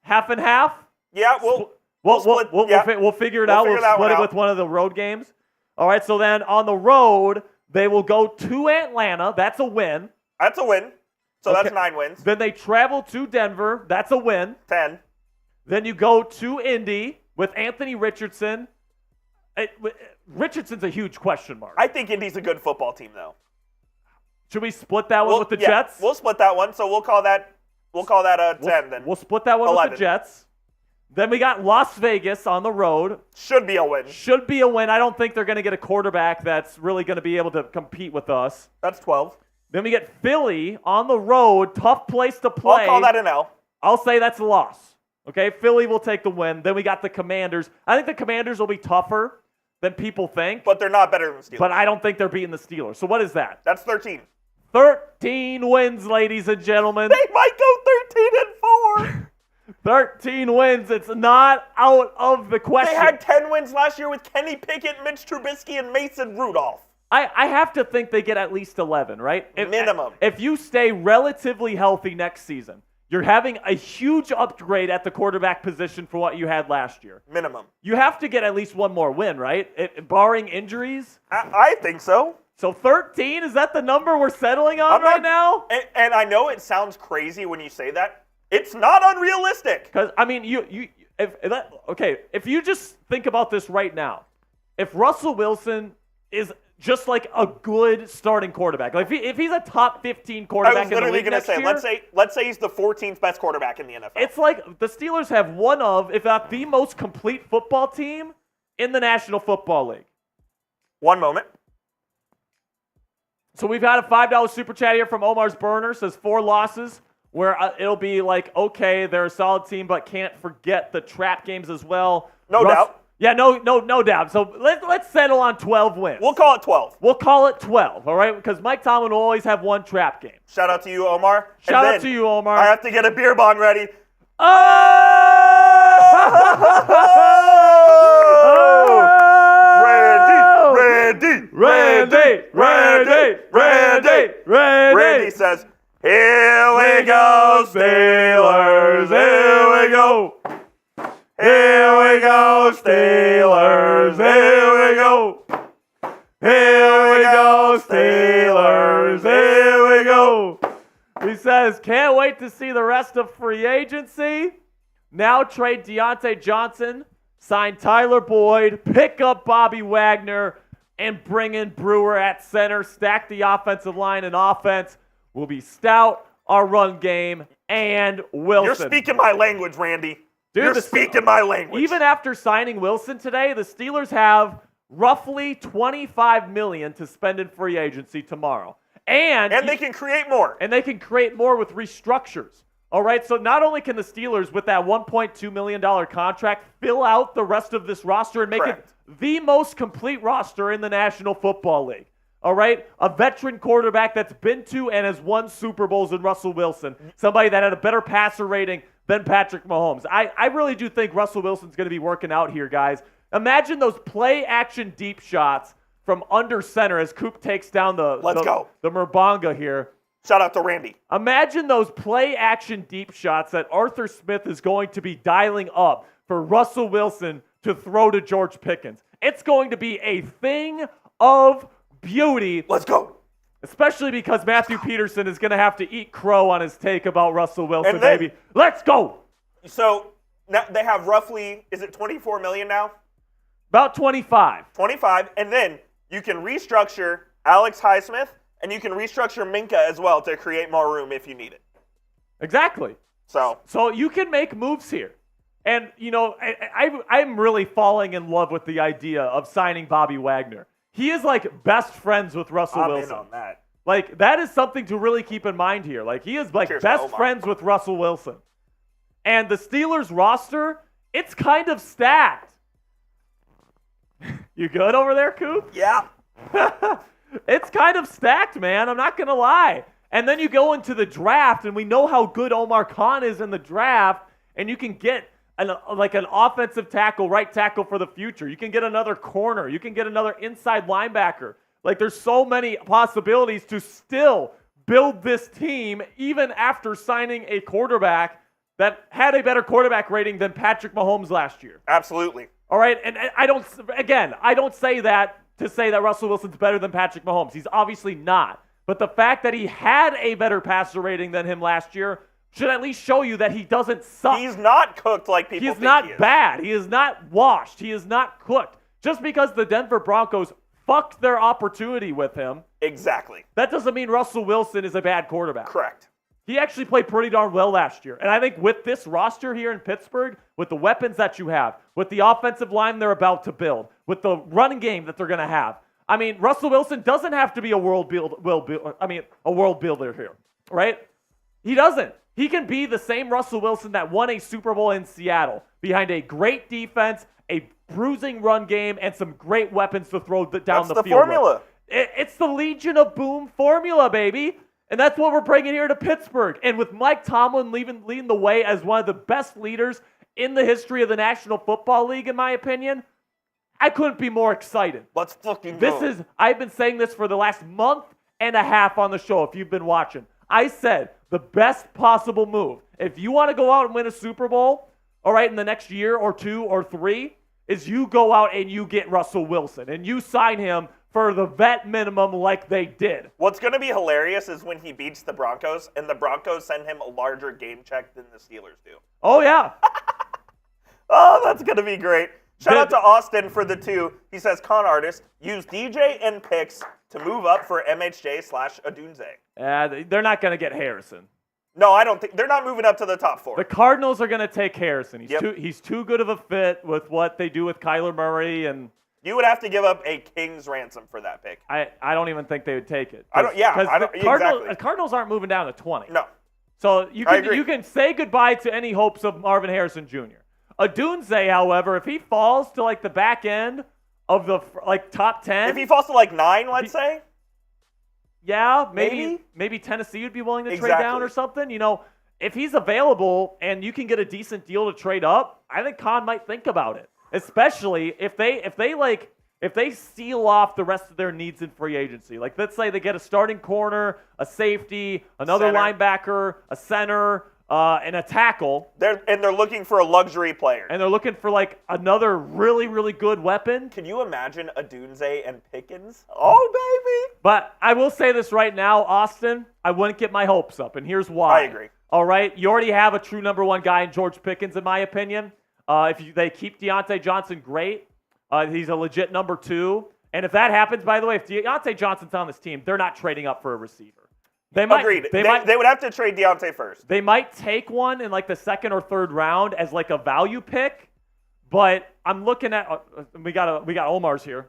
Half and half. Yeah, we'll figure it out. We'll split it with one of the road games. All right. So then on the road, they will go to Atlanta. That's a win. That's a win. So that's 9 wins. Then they travel to Denver. That's a win. 10. Then you go to Indy with Anthony Richardson. Richardson's a huge question mark. I think Indy's a good football team, though. Should we split that one with the Jets? We'll split that one. So we'll call that a 10 then. We'll split that one 11. with the Jets. Then we got Las Vegas on the road. Should be a win. Should be a win. I don't think they're going to get a quarterback that's really going to be able to compete with us. That's 12. Then we get Philly on the road. Tough place to play. I'll call that an L. I'll say that's a loss. Okay, Philly will take the win. Then we got the Commanders. I think the Commanders will be tougher than people think. But they're not better than the Steelers. But I don't think they're beating the Steelers. So what is that? That's 13. 13 wins, ladies and gentlemen. They might go 13-4. 13 wins. It's not out of the question. They had 10 wins last year with Kenny Pickett, Mitch Trubisky, and Mason Rudolph. I have to think they get at least 11, right? Minimum. If you stay relatively healthy next season, you're having a huge upgrade at the quarterback position for what you had last year. Minimum. You have to get at least one more win, right? Barring injuries. I think so. So 13, is that the number we're settling on right now? And I know it sounds crazy when you say that. It's not unrealistic. Because, I mean, if you just think about this right now, if Russell Wilson is just like a good starting quarterback, like if he's a top 15 quarterback in the league I was literally going to say, let's say he's the 14th best quarterback in the NFL. It's like the Steelers have one of, if not the most complete football team in the National Football League. One moment. So we've had a $5 super chat here from Omar's Burner. Says 4 losses, where it'll be like, okay, they're a solid team, but can't forget the trap games as well. No doubt. Yeah, no doubt. So let's settle on 12 wins. We'll call it 12. We'll call it 12, all right? Because Mike Tomlin will always have one trap game. Shout out to you, Omar. Shout out to you, Omar. I have to get a beer bong ready. Randy says, here we go, Steelers, here we go. Here we go, Steelers, here we go. Here we go, Steelers, here we go. He says, can't wait to see the rest of free agency. Now trade Deontay Johnson, sign Tyler Boyd, pick up Bobby Wagner, and bring in Brewer at center, stack the offensive line, and offense will be stout, our run game, and Wilson. You're speaking my language, Randy. Dude, You're speaking my language. Even after signing Wilson today, the Steelers have roughly $25 million to spend in free agency tomorrow. And they can create more. And they can create more with restructures. All right, so not only can the Steelers, with that $1.2 million contract, fill out the rest of this roster and make it the most complete roster in the National Football League. All right, a veteran quarterback that's been to and has won Super Bowls in Russell Wilson, somebody that had a better passer rating than Patrick Mahomes. I really do think Russell Wilson's going to be working out here, guys. Imagine those play-action deep shots from under center as Coop takes down the Murbanga here. Shout out to Randy. Imagine those play-action deep shots that Arthur Smith is going to be dialing up for Russell Wilson to throw to George Pickens. It's going to be a thing of beauty. Let's go. Especially because Matthew Peterson is going to have to eat crow on his take about Russell Wilson, baby. Let's go. So now they have roughly, is it $24 million now? About 25. 25, and then you can restructure Alex Highsmith, and you can restructure Minka as well to create more room if you need it. Exactly. So you can make moves here. And, you know, I'm really falling in love with the idea of signing Bobby Wagner. He is like best friends with Russell Wilson. I'm in on that. Like, that is something to really keep in mind here. Like, he is like best friends with Russell Wilson. And the Steelers roster, it's kind of stacked. You good over there, Coop? Yeah. It's kind of stacked, man. I'm not going to lie. And then you go into the draft, and we know how good Omar Khan is in the draft, and you can get an offensive tackle, right tackle for the future. You can get another corner. You can get another inside linebacker. Like, there's so many possibilities to still build this team, even after signing a quarterback that had a better quarterback rating than Patrick Mahomes last year. Absolutely. All right, and I don't say that to say that Russell Wilson's better than Patrick Mahomes. He's obviously not. But the fact that he had a better passer rating than him last year should at least show you that he doesn't suck. He's not cooked like people think he is. He's not bad. He is not washed. He is not cooked. Just because the Denver Broncos fucked their opportunity with him. Exactly. That doesn't mean Russell Wilson is a bad quarterback. Correct. He actually played pretty darn well last year. And I think with this roster here in Pittsburgh, with the weapons that you have, with the offensive line they're about to build, with the running game that they're going to have, I mean, Russell Wilson doesn't have to be a world builder here, right? He doesn't. He can be the same Russell Wilson that won a Super Bowl in Seattle behind a great defense, a bruising run game, and some great weapons to throw down the field. That's the formula. It's the Legion of Boom formula, baby. And that's what we're bringing here to Pittsburgh. And with Mike Tomlin leading the way as one of the best leaders in the history of the National Football League, in my opinion, I couldn't be more excited. Let's fucking go. I've been saying this for the last month and a half on the show, if you've been watching. I said the best possible move, if you want to go out and win a Super Bowl, all right, in the next year or 2 or 3, is you go out and you get Russell Wilson and you sign him for the vet minimum like they did. What's going to be hilarious is when he beats the Broncos and the Broncos send him a larger game check than the Steelers do. Oh, yeah. Oh, that's going to be great. Shout out to Austin for the 2. He says, con artist, use DJ and picks to move up for MHJ/Adunze. They're not going to get Harrison. No, I don't think. They're not moving up to the top 4. The Cardinals are going to take Harrison. He's too good of a fit with what they do with Kyler Murray and... You would have to give up a king's ransom for that pick. I don't even think they would take it. Exactly. Cardinals aren't moving down to 20. No. So you can say goodbye to any hopes of Marvin Harrison Jr. Adunze, however, if he falls to like the back end of the top 10, if he falls to like 9, let's say, yeah, maybe Tennessee would be willing to trade down or something. You know, if he's available and you can get a decent deal to trade up, I think Khan might think about it. Especially if they seal off the rest of their needs in free agency. Like, let's say they get a starting corner, a safety, another linebacker, a center, and a tackle. They're looking for a luxury player. And they're looking for, like, another really, really good weapon. Can you imagine Adunze and Pickens? Oh, baby. But I will say this right now, Austin, I wouldn't get my hopes up, and here's why. I agree. All right? You already have a true number 1 guy in George Pickens, in my opinion. If they keep Deontay Johnson, great. He's a legit number 2. And if that happens, by the way, if Deontay Johnson's on this team, they're not trading up for a receiver. Agreed. They would have to trade Deontay first. They might take one in like the 2nd or 3rd round as like a value pick. But I'm looking at we got Omar's here.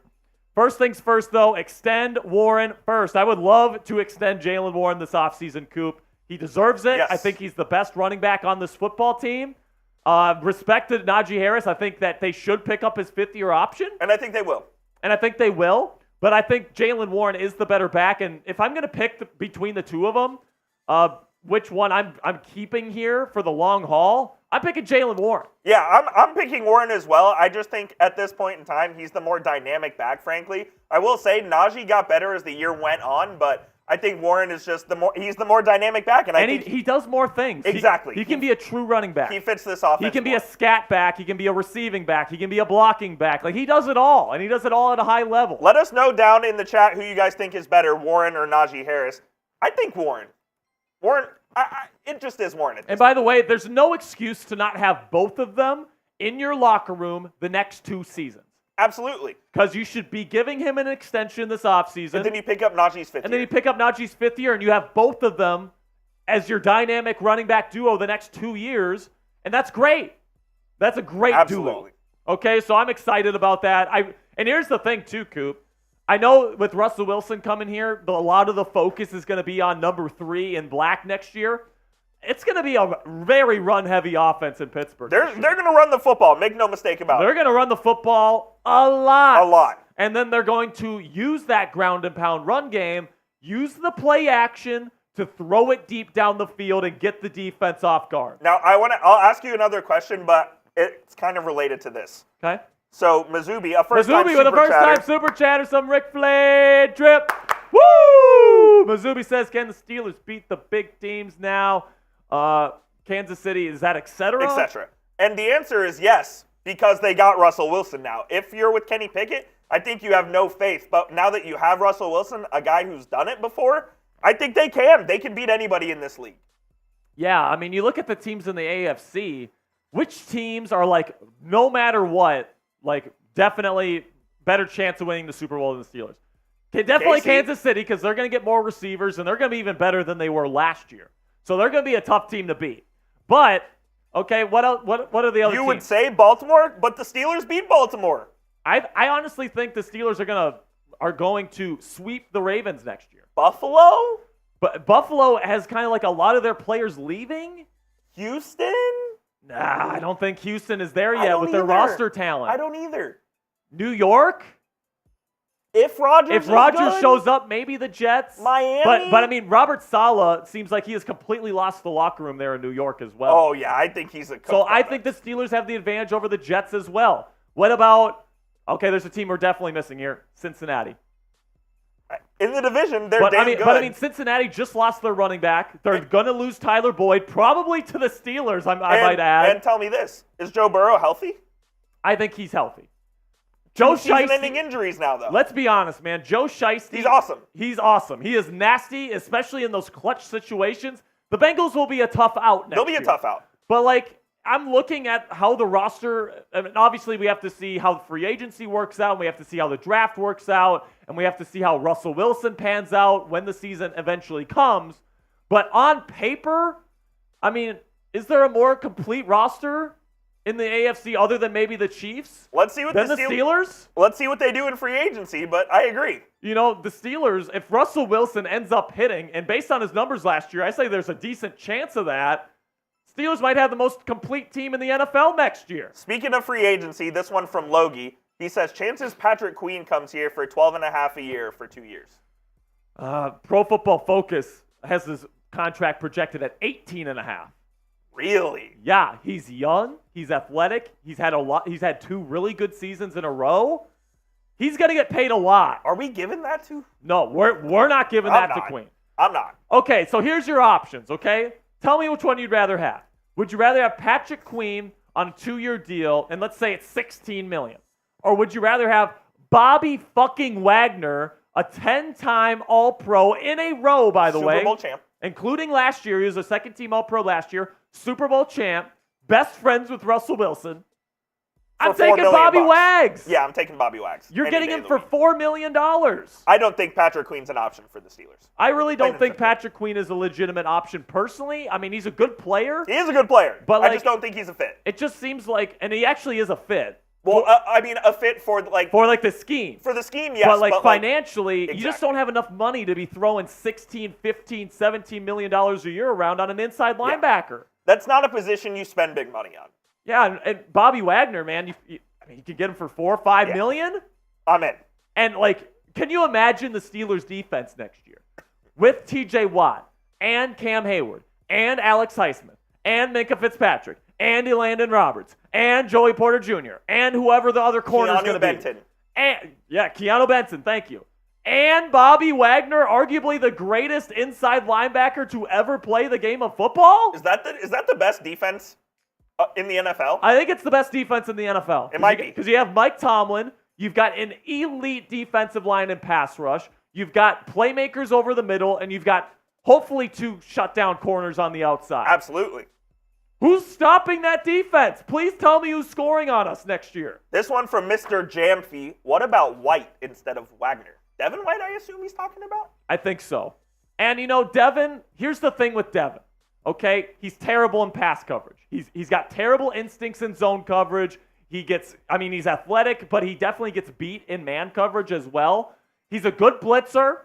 First things first, though, extend Warren first. I would love to extend Jalen Warren this offseason, Coop. He deserves it. Yes. I think he's the best running back on this football team. Respect to Najee Harris. I think that they should pick up his 5th-year option. And I think they will. But I think Jalen Warren is the better back. And if I'm going to pick between the 2 of them, which one I'm keeping here for the long haul, I'm picking Jalen Warren. Yeah, I'm picking Warren as well. I just think at this point in time, he's the more dynamic back, frankly. I will say Najee got better as the year went on, but I think Warren is just he's the more dynamic back. And he does more things. Exactly. He can be a true running back. He fits this offense. He can be a scat back. He can be a receiving back. He can be a blocking back. Like, he does it all, and he does it all at a high level. Let us know down in the chat who you guys think is better, Warren or Najee Harris. I think Warren. It just is Warren. And by the way, there's no excuse to not have both of them in your locker room the next 2 seasons. Absolutely. Because you should be giving him an extension this offseason. And then you pick up Najee's 5th year. And then you pick up Najee's 5th year, and you have both of them as your dynamic running back duo the next 2 years. And that's great. That's a great duo. Okay, so I'm excited about that. And here's the thing, too, Coop. I know with Russell Wilson coming here, a lot of the focus is going to be on number 3 in black next year. It's going to be a very run-heavy offense in Pittsburgh. They're going to run the football. Make no mistake about it. They're going to run the football a lot. A lot. And then they're going to use that ground-and-pound run game, use the play action to throw it deep down the field and get the defense off guard. Now, I'll ask you another question, but it's kind of related to this. Okay. So, Mizubi, a first-time with a first-time super chatter, some Ric Flair drip. Woo! Mizubi says, can the Steelers beat the big teams now? Kansas City, is that et cetera? Et cetera. And the answer is yes, because they got Russell Wilson now. If you're with Kenny Pickett, I think you have no faith. But now that you have Russell Wilson, a guy who's done it before, I think they can. They can beat anybody in this league. Yeah, I mean, you look at the teams in the AFC, which teams are like, no matter what, like definitely better chance of winning the Super Bowl than the Steelers? Definitely Kansas City, because they're going to get more receivers, and they're going to be even better than they were last year. So they're going to be a tough team to beat. But, okay, what else? What are the other teams? You would say Baltimore, but the Steelers beat Baltimore. I honestly think the Steelers are going to sweep the Ravens next year. Buffalo? But Buffalo has kind of like a lot of their players leaving. Houston? Nah, I don't think Houston is there yet with their roster talent. I don't either. New York? If Rodgers shows up, maybe the Jets. Miami. But I mean, Robert Saleh seems like he has completely lost the locker room there in New York as well. Oh yeah, I think he's a. So I think the Steelers have the advantage over the Jets as well. What about? Okay, there's a team we're definitely missing here, Cincinnati. In the division, they're damn good. But I mean, Cincinnati just lost their running back. They're going to lose Tyler Boyd, probably to the Steelers, I might add. And tell me this, is Joe Burrow healthy? I think he's healthy. Joe Shiesty. Season-ending injuries now, though. Let's be honest, man. Joe Shiesty. He's awesome. He's awesome. He is nasty, especially in those clutch situations. The Bengals will be a tough out next year. They'll be a tough out. But, like, I'm looking at how the roster, I mean, obviously we have to see how the free agency works out, and we have to see how the draft works out, and we have to see how Russell Wilson pans out when the season eventually comes. But on paper, I mean, is there a more complete roster in the AFC other than maybe the Chiefs? Let's see what the Steelers? Let's see what they do in free agency, but I agree. You know, the Steelers, if Russell Wilson ends up hitting, and based on his numbers last year, I say there's a decent chance of that, Steelers might have the most complete team in the NFL next year. Speaking of free agency, this one from Logie. He says, chances Patrick Queen comes here for $12.5 a year for 2 years. Pro Football Focus has his contract projected at $18.5. Really? Yeah, he's young, he's athletic, he's had 2 really good seasons in a row. He's going to get paid a lot. Are we giving that to? No, we're not giving that to Queen. I'm not. Okay, so here's your options, okay? Tell me which one you'd rather have. Would you rather have Patrick Queen on a 2-year deal, and let's say it's $16 million? Or would you rather have Bobby fucking Wagner, a 10-time All-Pro in a row, by the way. Super Bowl champ. Including last year. He was a second-team All-Pro last year. Super Bowl champ. Best friends with Russell Wilson. I'm taking Bobby Wags. Yeah, I'm taking Bobby Wags. You're getting him for $4 million. I don't think Patrick Queen's an option for the Steelers. I really don't think Patrick Queen is a legitimate option personally. I mean, he's a good player. He is a good player, but I just don't think he's a fit. It just seems like, and he actually is a fit. Well, I mean, a fit for the scheme. For the scheme, yes. But financially, you just don't have enough money to be throwing $16, $15, $17 million a year around on an inside linebacker. That's not a position you spend big money on. Yeah, and Bobby Wagner, man, you can get him for $4 or $5 million. I'm in. And can you imagine the Steelers' defense next year with T.J. Watt and Cam Hayward and Alex Highsmith and Minkah Fitzpatrick and Elandon Roberts and Joey Porter Jr. and whoever the other corner is going to be. And Keanu Benson, thank you. And Bobby Wagner, arguably the greatest inside linebacker to ever play the game of football. Is that the best defense in the NFL? I think it's the best defense in the NFL. It might be. Because you have Mike Tomlin. You've got an elite defensive line and pass rush. You've got playmakers over the middle. And you've got, hopefully, 2 shutdown corners on the outside. Absolutely. Who's stopping that defense? Please tell me who's scoring on us next year. This one from Mr. Jamfy. What about White instead of Wagner? Devin White, I assume he's talking about? I think so. And, Devin, here's the thing with Devin. Okay, he's terrible in pass coverage. He's got terrible instincts in zone coverage. He's athletic, but he definitely gets beat in man coverage as well. He's a good blitzer.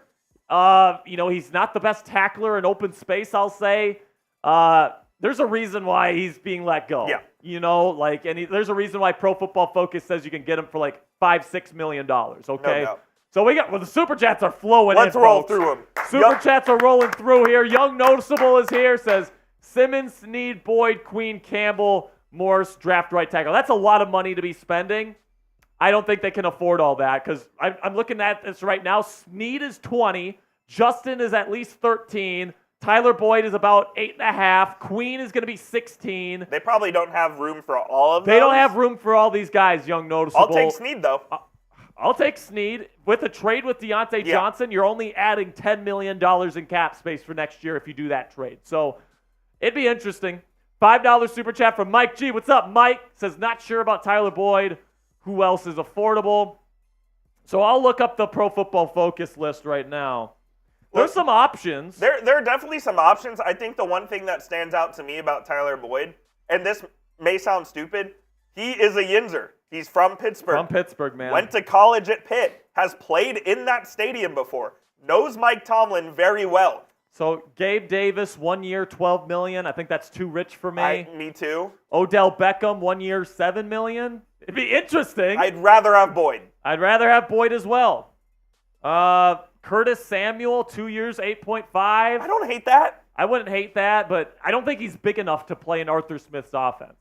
He's not the best tackler in open space, I'll say. There's a reason why he's being let go. Yeah. There's a reason why Pro Football Focus says you can get him for $5-6 million. Okay. No. So the Super Chats are flowing. Let's roll through them. Super Chats are rolling through here. Young Noticeable is here. Says Simmons, Sneed, Boyd, Queen, Campbell, Morse, draft right tackle. That's a lot of money to be spending. I don't think they can afford all that because I'm looking at this right now. Sneed is 20. Justin is at least 13. Tyler Boyd is about 8.5. Queen is going to be 16. They probably don't have room for all of them. They don't have room for all these guys, Young Noticeable. I'll take Sneed, though. I'll take Sneed. With a trade with Deontay Johnson, you're only adding $10 million in cap space for next year if you do that trade. So it'd be interesting. $5 Super Chat from Mike G. What's up, Mike? Says, not sure about Tyler Boyd. Who else is affordable? So I'll look up the Pro Football Focus list right now. There's some options. There are definitely some options. I think the one thing that stands out to me about Tyler Boyd, and this may sound stupid, he is a Yinzer. He's from Pittsburgh. From Pittsburgh, man. Went to college at Pitt. Has played in that stadium before. Knows Mike Tomlin very well. So Gabe Davis, 1 year, $12 million. I think that's too rich for me. Me too. Odell Beckham, 1 year, $7 million. It'd be interesting. I'd rather have Boyd. I'd rather have Boyd as well. Curtis Samuel, 2 years, 8.5. I don't hate that. I wouldn't hate that, but I don't think he's big enough to play in Arthur Smith's offense.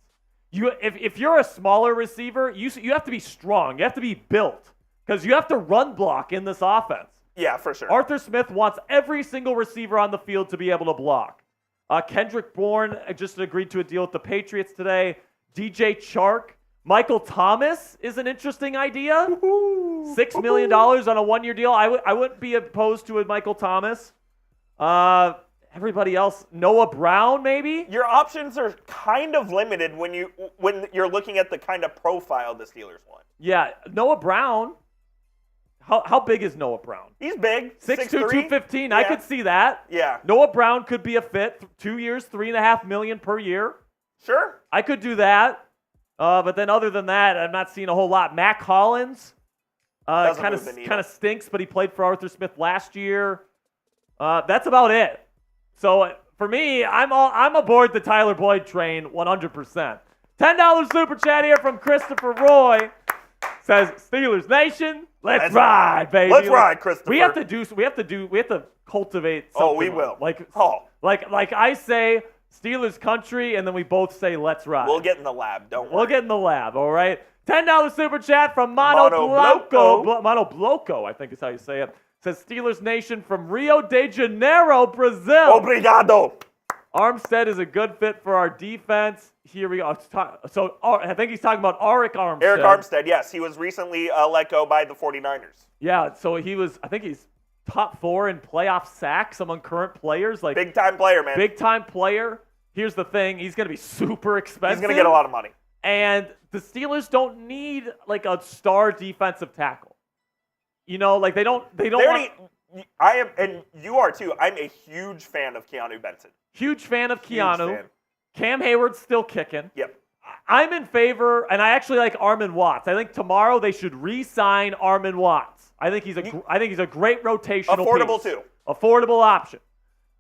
If you're a smaller receiver, you have to be strong. You have to be built because you have to run block in this offense. Yeah, for sure. Arthur Smith wants every single receiver on the field to be able to block. Kendrick Bourne just agreed to a deal with the Patriots today. DJ Chark. Michael Thomas is an interesting idea. $6 million on a one-year deal. I wouldn't be opposed to a Michael Thomas. Everybody else, Noah Brown maybe? Your options are kind of limited when you're looking at the kind of profile the Steelers want. Yeah, Noah Brown. How big is Noah Brown? He's big. 6'2", 215. Yeah. I could see that. Yeah. Noah Brown could be a fit. 2 years, $3.5 million per year. Sure. I could do that. But then other than that, I'm not seeing a whole lot. Matt Collins kind of stinks, but he played for Arthur Smith last year. That's about it. So for me, I'm aboard the Tyler Boyd train 100%. $10 super chat here from Christopher Roy. Says Steelers Nation, let's ride, baby. Let's ride, Christopher. We have to cultivate something. Oh, we will. Like I say Steelers country, and then we both say let's ride. We'll get in the lab, don't worry. We'll get in the lab, all right? $10 super chat from Mono Bloco, I think is how you say it. Says Steelers Nation from Rio de Janeiro, Brazil. Obrigado. Armstead is a good fit for our defense. Here we go. So I think he's talking about Arik Armstead. Eric Armstead, yes. He was recently let go by the 49ers. Yeah, so I think he's top 4 in playoff sacks among current players. Like big-time player, man. Big-time player. Here's the thing. He's going to be super expensive. He's going to get a lot of money. And the Steelers don't need like a star defensive tackle. You know, like they don't I am, and you are too. I'm a huge fan of Keanu Benson. Huge fan of Keanu. Fan. Cam Hayward's still kicking. Yep. I'm in favor, and I actually like Armin Watts. I think tomorrow they should re-sign Armin Watts. I think he's a great rotational affordable piece. Too. Affordable option.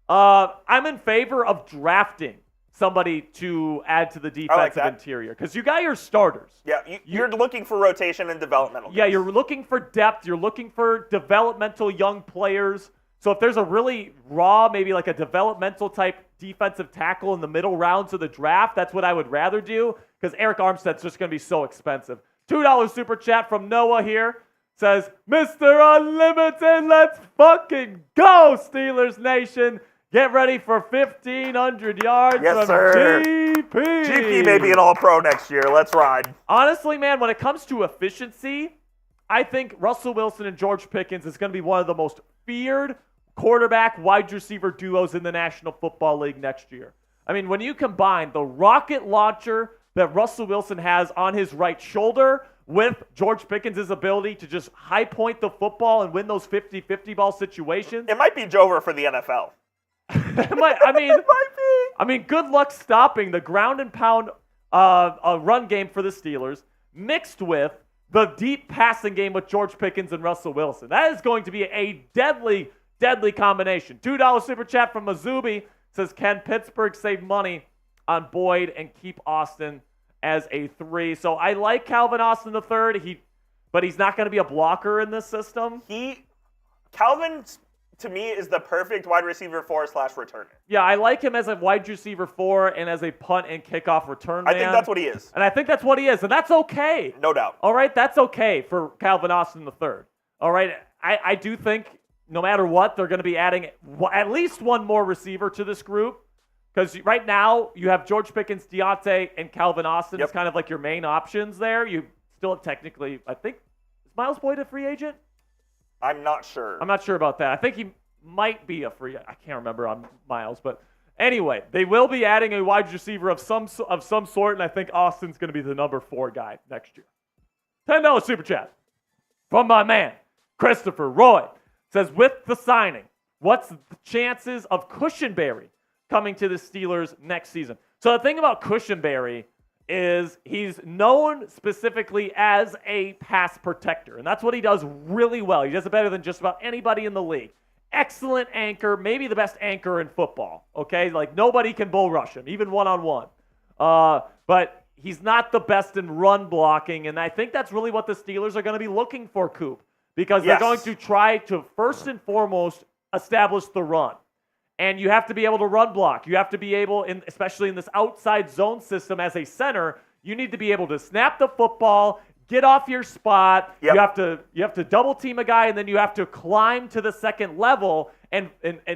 I'm in favor of drafting somebody to add to the defensive interior because you got your starters. Yeah, you're looking for rotation and developmental. Yeah, you're looking for depth. You're looking for developmental young players. So if there's a really raw, maybe like a developmental type defensive tackle in the middle rounds of the draft, that's what I would rather do because Arik Armstead's just going to be so expensive. $2 super chat from Noah here says, Mr. Unlimited, let's fucking go, Steelers Nation. Get ready for 1,500 yards from GP. GP may be an all-pro next year. Let's ride. Honestly, man, when it comes to efficiency, I think Russell Wilson and George Pickens is going to be one of the most feared quarterback wide receiver duos in the National Football League next year. I mean, when you combine the rocket launcher that Russell Wilson has on his right shoulder with George Pickens' ability to just high point the football and win those 50-50 ball situations. It might be Jover for the NFL. I mean, good luck stopping the ground and pound run game for the Steelers mixed with the deep passing game with George Pickens and Russell Wilson. That is going to be a deadly, deadly combination. $2 super chat from Mazubi says, can Pittsburgh save money on Boyd and keep Austin as a 3? So I like Calvin Austin III, but he's not going to be a blocker in this system. Calvin, to me, is the perfect wide receiver 4/returner. Yeah, I like him as a wide receiver 4 and as a punt and kickoff return man. I think that's what he is. And I think that's what he is, and that's okay. No doubt. All right, that's okay for Calvin Austin III. All right, I do think no matter what, they're going to be adding at least one more receiver to this group because right now you have George Pickens, Deontay, and Calvin Austin as kind of like your main options there. You still have technically, I think, is Miles Boyd a free agent? I'm not sure. I'm not sure about that. I think he might be a free. I can't remember on Miles, but anyway, they will be adding a wide receiver of some sort, and I think Austin's going to be the number 4 guy next year. $10 super chat from my man Christopher Roy says, with the signing, what's the chances of Cushenberry coming to the Steelers next season? So the thing about Cushenberry is he's known specifically as a pass protector, and that's what he does really well. He does it better than just about anybody in the league. Excellent anchor, maybe the best anchor in football, okay? Like, nobody can bull rush him, even one-on-one. But he's not the best in run blocking, and I think that's really what the Steelers are going to be looking for, Coop. because they're going to try to first and foremost establish the run. And you have to be able to run block. You have to be able, especially in this outside zone system as a center, you need to be able to snap the football, get off your spot. Yep. You have to double team a guy, and then you have to climb to the second level and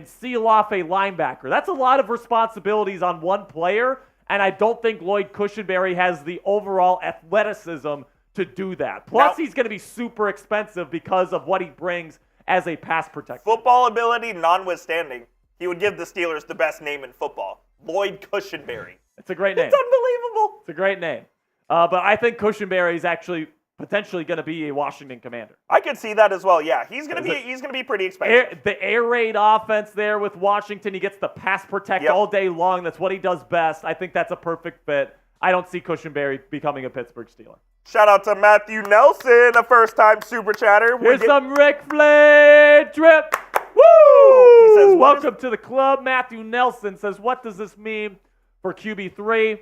seal off a linebacker. That's a lot of responsibilities on one player, and I don't think Lloyd Cushenberry has the overall athleticism to do that. Plus, he's going to be super expensive because of what he brings as a pass protector. Football ability notwithstanding, he would give the Steelers the best name in football, Lloyd Cushenberry. It's a great name. It's unbelievable. It's a great name. But I think Cushenberry is actually potentially going to be a Washington Commander. I could see that as well. Yeah, he's going to be pretty expensive. The air raid offense there with Washington, he gets the pass protect all day long. That's what he does best. I think that's a perfect fit. I don't see Cushenberry becoming a Pittsburgh Steeler. Shout out to Matthew Nelson, a first-time super chatter. Here's some Rick Flair drip. Woo! He says, welcome to the club. Matthew Nelson says, what does this mean for QB3?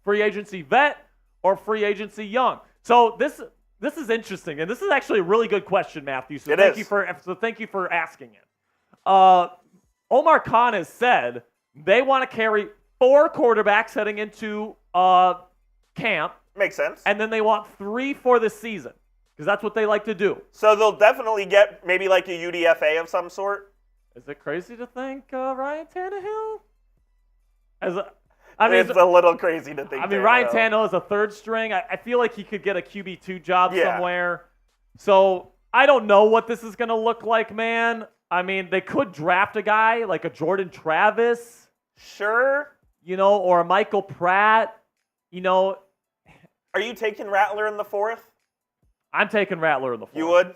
Free agency vet or free agency young? So this is interesting, and this is actually a really good question, Matthew. So thank you for asking it. Omar Khan has said they want to carry 4 quarterbacks heading into camp. Makes sense. And then they want 3 for the season, because that's what they like to do. So they'll definitely get maybe like a UDFA of some sort? Is it crazy to think Ryan Tannehill? It's a little crazy to think. I mean, Ryan Tannehill is a third string. I feel like he could get a QB2 job somewhere. So I don't know what this is going to look like, man. I mean, they could draft a guy like a Jordan Travis. Sure. Or a Michael Pratt. Are you taking Rattler in the 4th? I'm taking Rattler in the 4th. You would?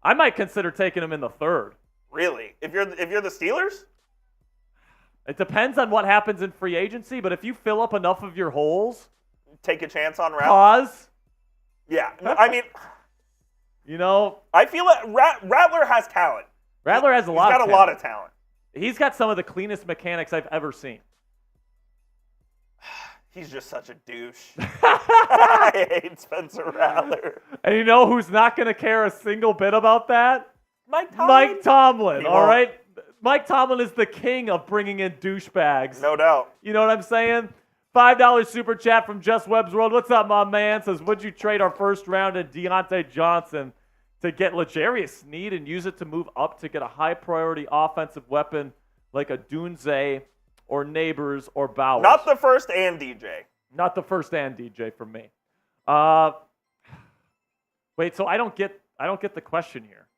I might consider taking him in the 3rd. Really? If you're the Steelers? It depends on what happens in free agency, but if you fill up enough of your holes, take a chance on Rattler. Pause. Yeah, I mean, I feel that Rattler has talent. Rattler has a lot. He's got a lot of talent. He's got some of the cleanest mechanics I've ever seen. He's just such a douche. I hate Spencer Rattler. And you know who's not going to care a single bit about that? Mike Tomlin. All right. Mike Tomlin is the king of bringing in douchebags. No doubt. You know what I'm saying? $5 super chat from Just Webb's World. What's up, my man? Says, would you trade our first round of Deontay Johnson to get Larius Sneed and use it to move up to get a high priority offensive weapon like a Dunze or Neighbors or Bowers? Not the first and DJ. Not the first and DJ from me. Wait, so I don't get the question here.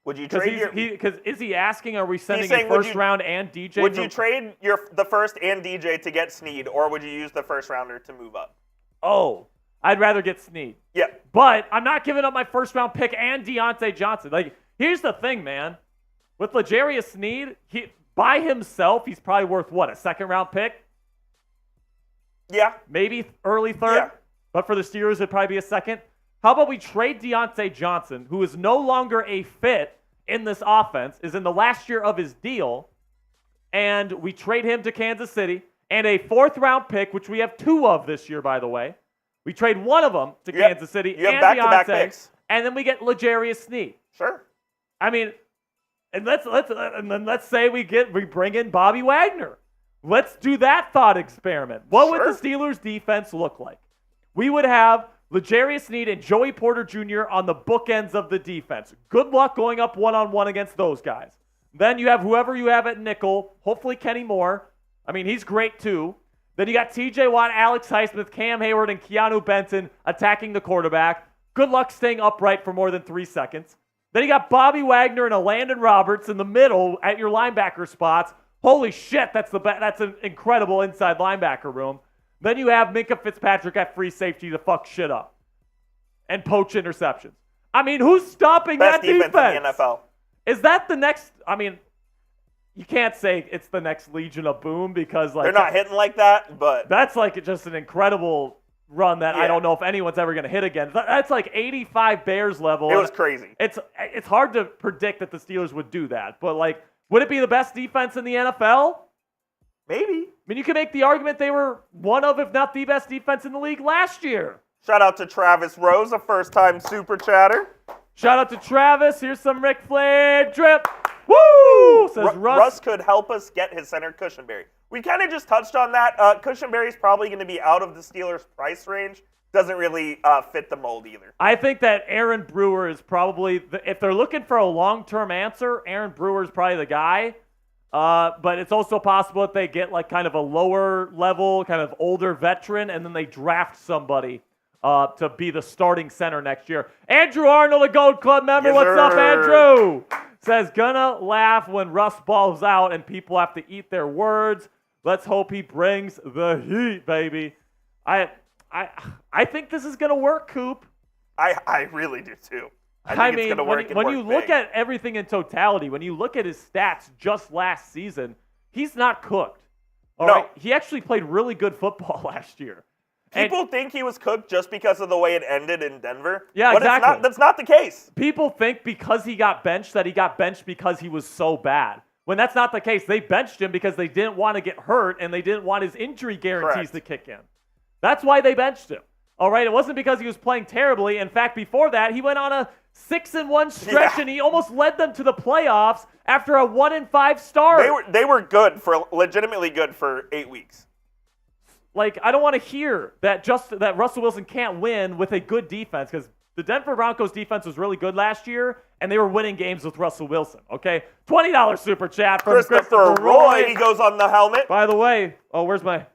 Would you trade because is he asking, are we sending a first round and DJ? Would you trade the first and DJ to get Sneed, or would you use the first rounder to move up? Oh, I'd rather get Sneed. Yeah. But I'm not giving up my first round pick and Deontay Johnson. Like, here's the thing, man. With Larius Sneed, by himself, he's probably worth what, a second round pick? Yeah. Maybe early 3rd. Yeah. But for the Steelers, it'd probably be a second. How about we trade Deontay Johnson, who is no longer a fit in this offense, is in the last year of his deal, and we trade him to Kansas City, and a 4th round pick, which we have 2 of this year, by the way. We trade one of them to Kansas City and back-to-back picks, and then we get Larius Sneed. Sure. I mean, and let's say we bring in Bobby Wagner. Let's do that thought experiment. What would the Steelers defense look like? We would have Larius Sneed and Joey Porter Jr. on the bookends of the defense. Good luck going up one-on-one against those guys. Then you have whoever you have at nickel, hopefully Kenny Moore. I mean, he's great too. Then you got TJ Watt, Alex Highsmith, Cam Hayward, and Keanu Benton attacking the quarterback. Good luck staying upright for more than 3 seconds. Then you got Bobby Wagner and a Landon Roberts in the middle at your linebacker spots. Holy shit, that's an incredible inside linebacker room. Then you have Minkah Fitzpatrick at free safety to fuck shit up and poach interceptions. I mean, who's stopping that defense? Best defense in the NFL. Is that the next? I mean, you can't say it's the next Legion of Boom because they're not hitting like that. But that's just an incredible run that I don't know if anyone's ever going to hit again. That's like 85 Bears level. It was crazy. It's hard to predict that the Steelers would do that, but would it be the best defense in the NFL? Maybe. I mean, you could make the argument they were one of, if not the best defense in the league last year. Shout out to Travis Rose, a first-time super chatter. Shout out to Travis. Here's some Ric Flair drip. Woo! Says Russ could help us get his center Cushenberry. We kind of just touched on that. Cushenberry's probably going to be out of the Steelers' price range. Doesn't really fit the mold either. I think that Aaron Brewer is probably, if they're looking for a long-term answer, Aaron Brewer is probably the guy. But it's also possible that they get like kind of a lower level, kind of older veteran, and then they draft somebody to be the starting center next year. Andrew Arnold, a Gold Club member. Yes, What's sir. up, Andrew? Says, gonna laugh when Russ balls out and people have to eat their words. Let's hope he brings the heat, baby. I think this is gonna work, Coop. I really do too. I think it's going to work. When you look at everything in totality, when you look at his stats just last season, he's not cooked. All right? He actually played really good football last year. People think he was cooked just because of the way it ended in Denver. Yeah, but exactly. That's not the case. People think because he got benched that he got benched because he was so bad. When that's not the case. They benched him because they didn't want to get hurt and they didn't want his injury guarantees to kick in. That's why they benched him. All right, it wasn't because he was playing terribly. In fact, before that, he went on a 6-1 stretch and he almost led them to the playoffs after a 1-5 start. They were legitimately good for 8 weeks. Like, I don't want to hear that that Russell Wilson can't win with a good defense, because the Denver Broncos defense was really good last year, and they were winning games with Russell Wilson, okay? $20 super chat from Christopher Roy. He goes on the helmet. By the way, where's my...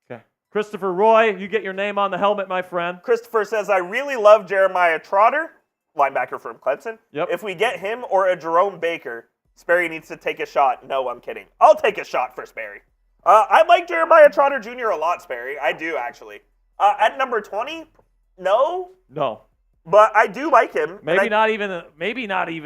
Okay. Christopher Roy, you get your name on the helmet, my friend. Christopher says, I really love Jeremiah Trotter, linebacker from Clemson. Yep. If we get him or a Jerome Baker, Sperry needs to take a shot. No, I'm kidding. I'll take a shot for Sperry. I like Jeremiah Trotter Jr. a lot, Sperry. I do, actually. At number 20, no. No. But I do like him. Maybe not even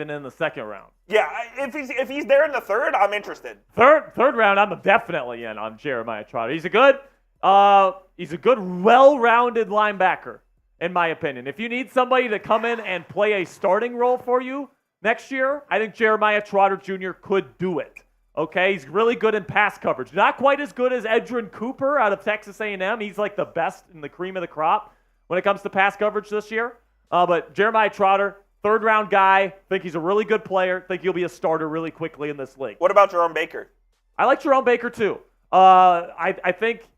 in the second round. Yeah, if he's there in the third, I'm interested. Third round, I'm definitely in on Jeremiah Trotter. He's a good, well-rounded linebacker, in my opinion. If you need somebody to come in and play a starting role for you next year, I think Jeremiah Trotter Jr. could do it. Okay, he's really good in pass coverage. Not quite as good as Edgerrin Cooper out of Texas A&M. He's like the best in the cream of the crop when it comes to pass coverage this year. But Jeremiah Trotter, third-round guy. Think he's a really good player. Think he'll be a starter really quickly in this league. What about Jerome Baker? I like Jerome Baker too. I think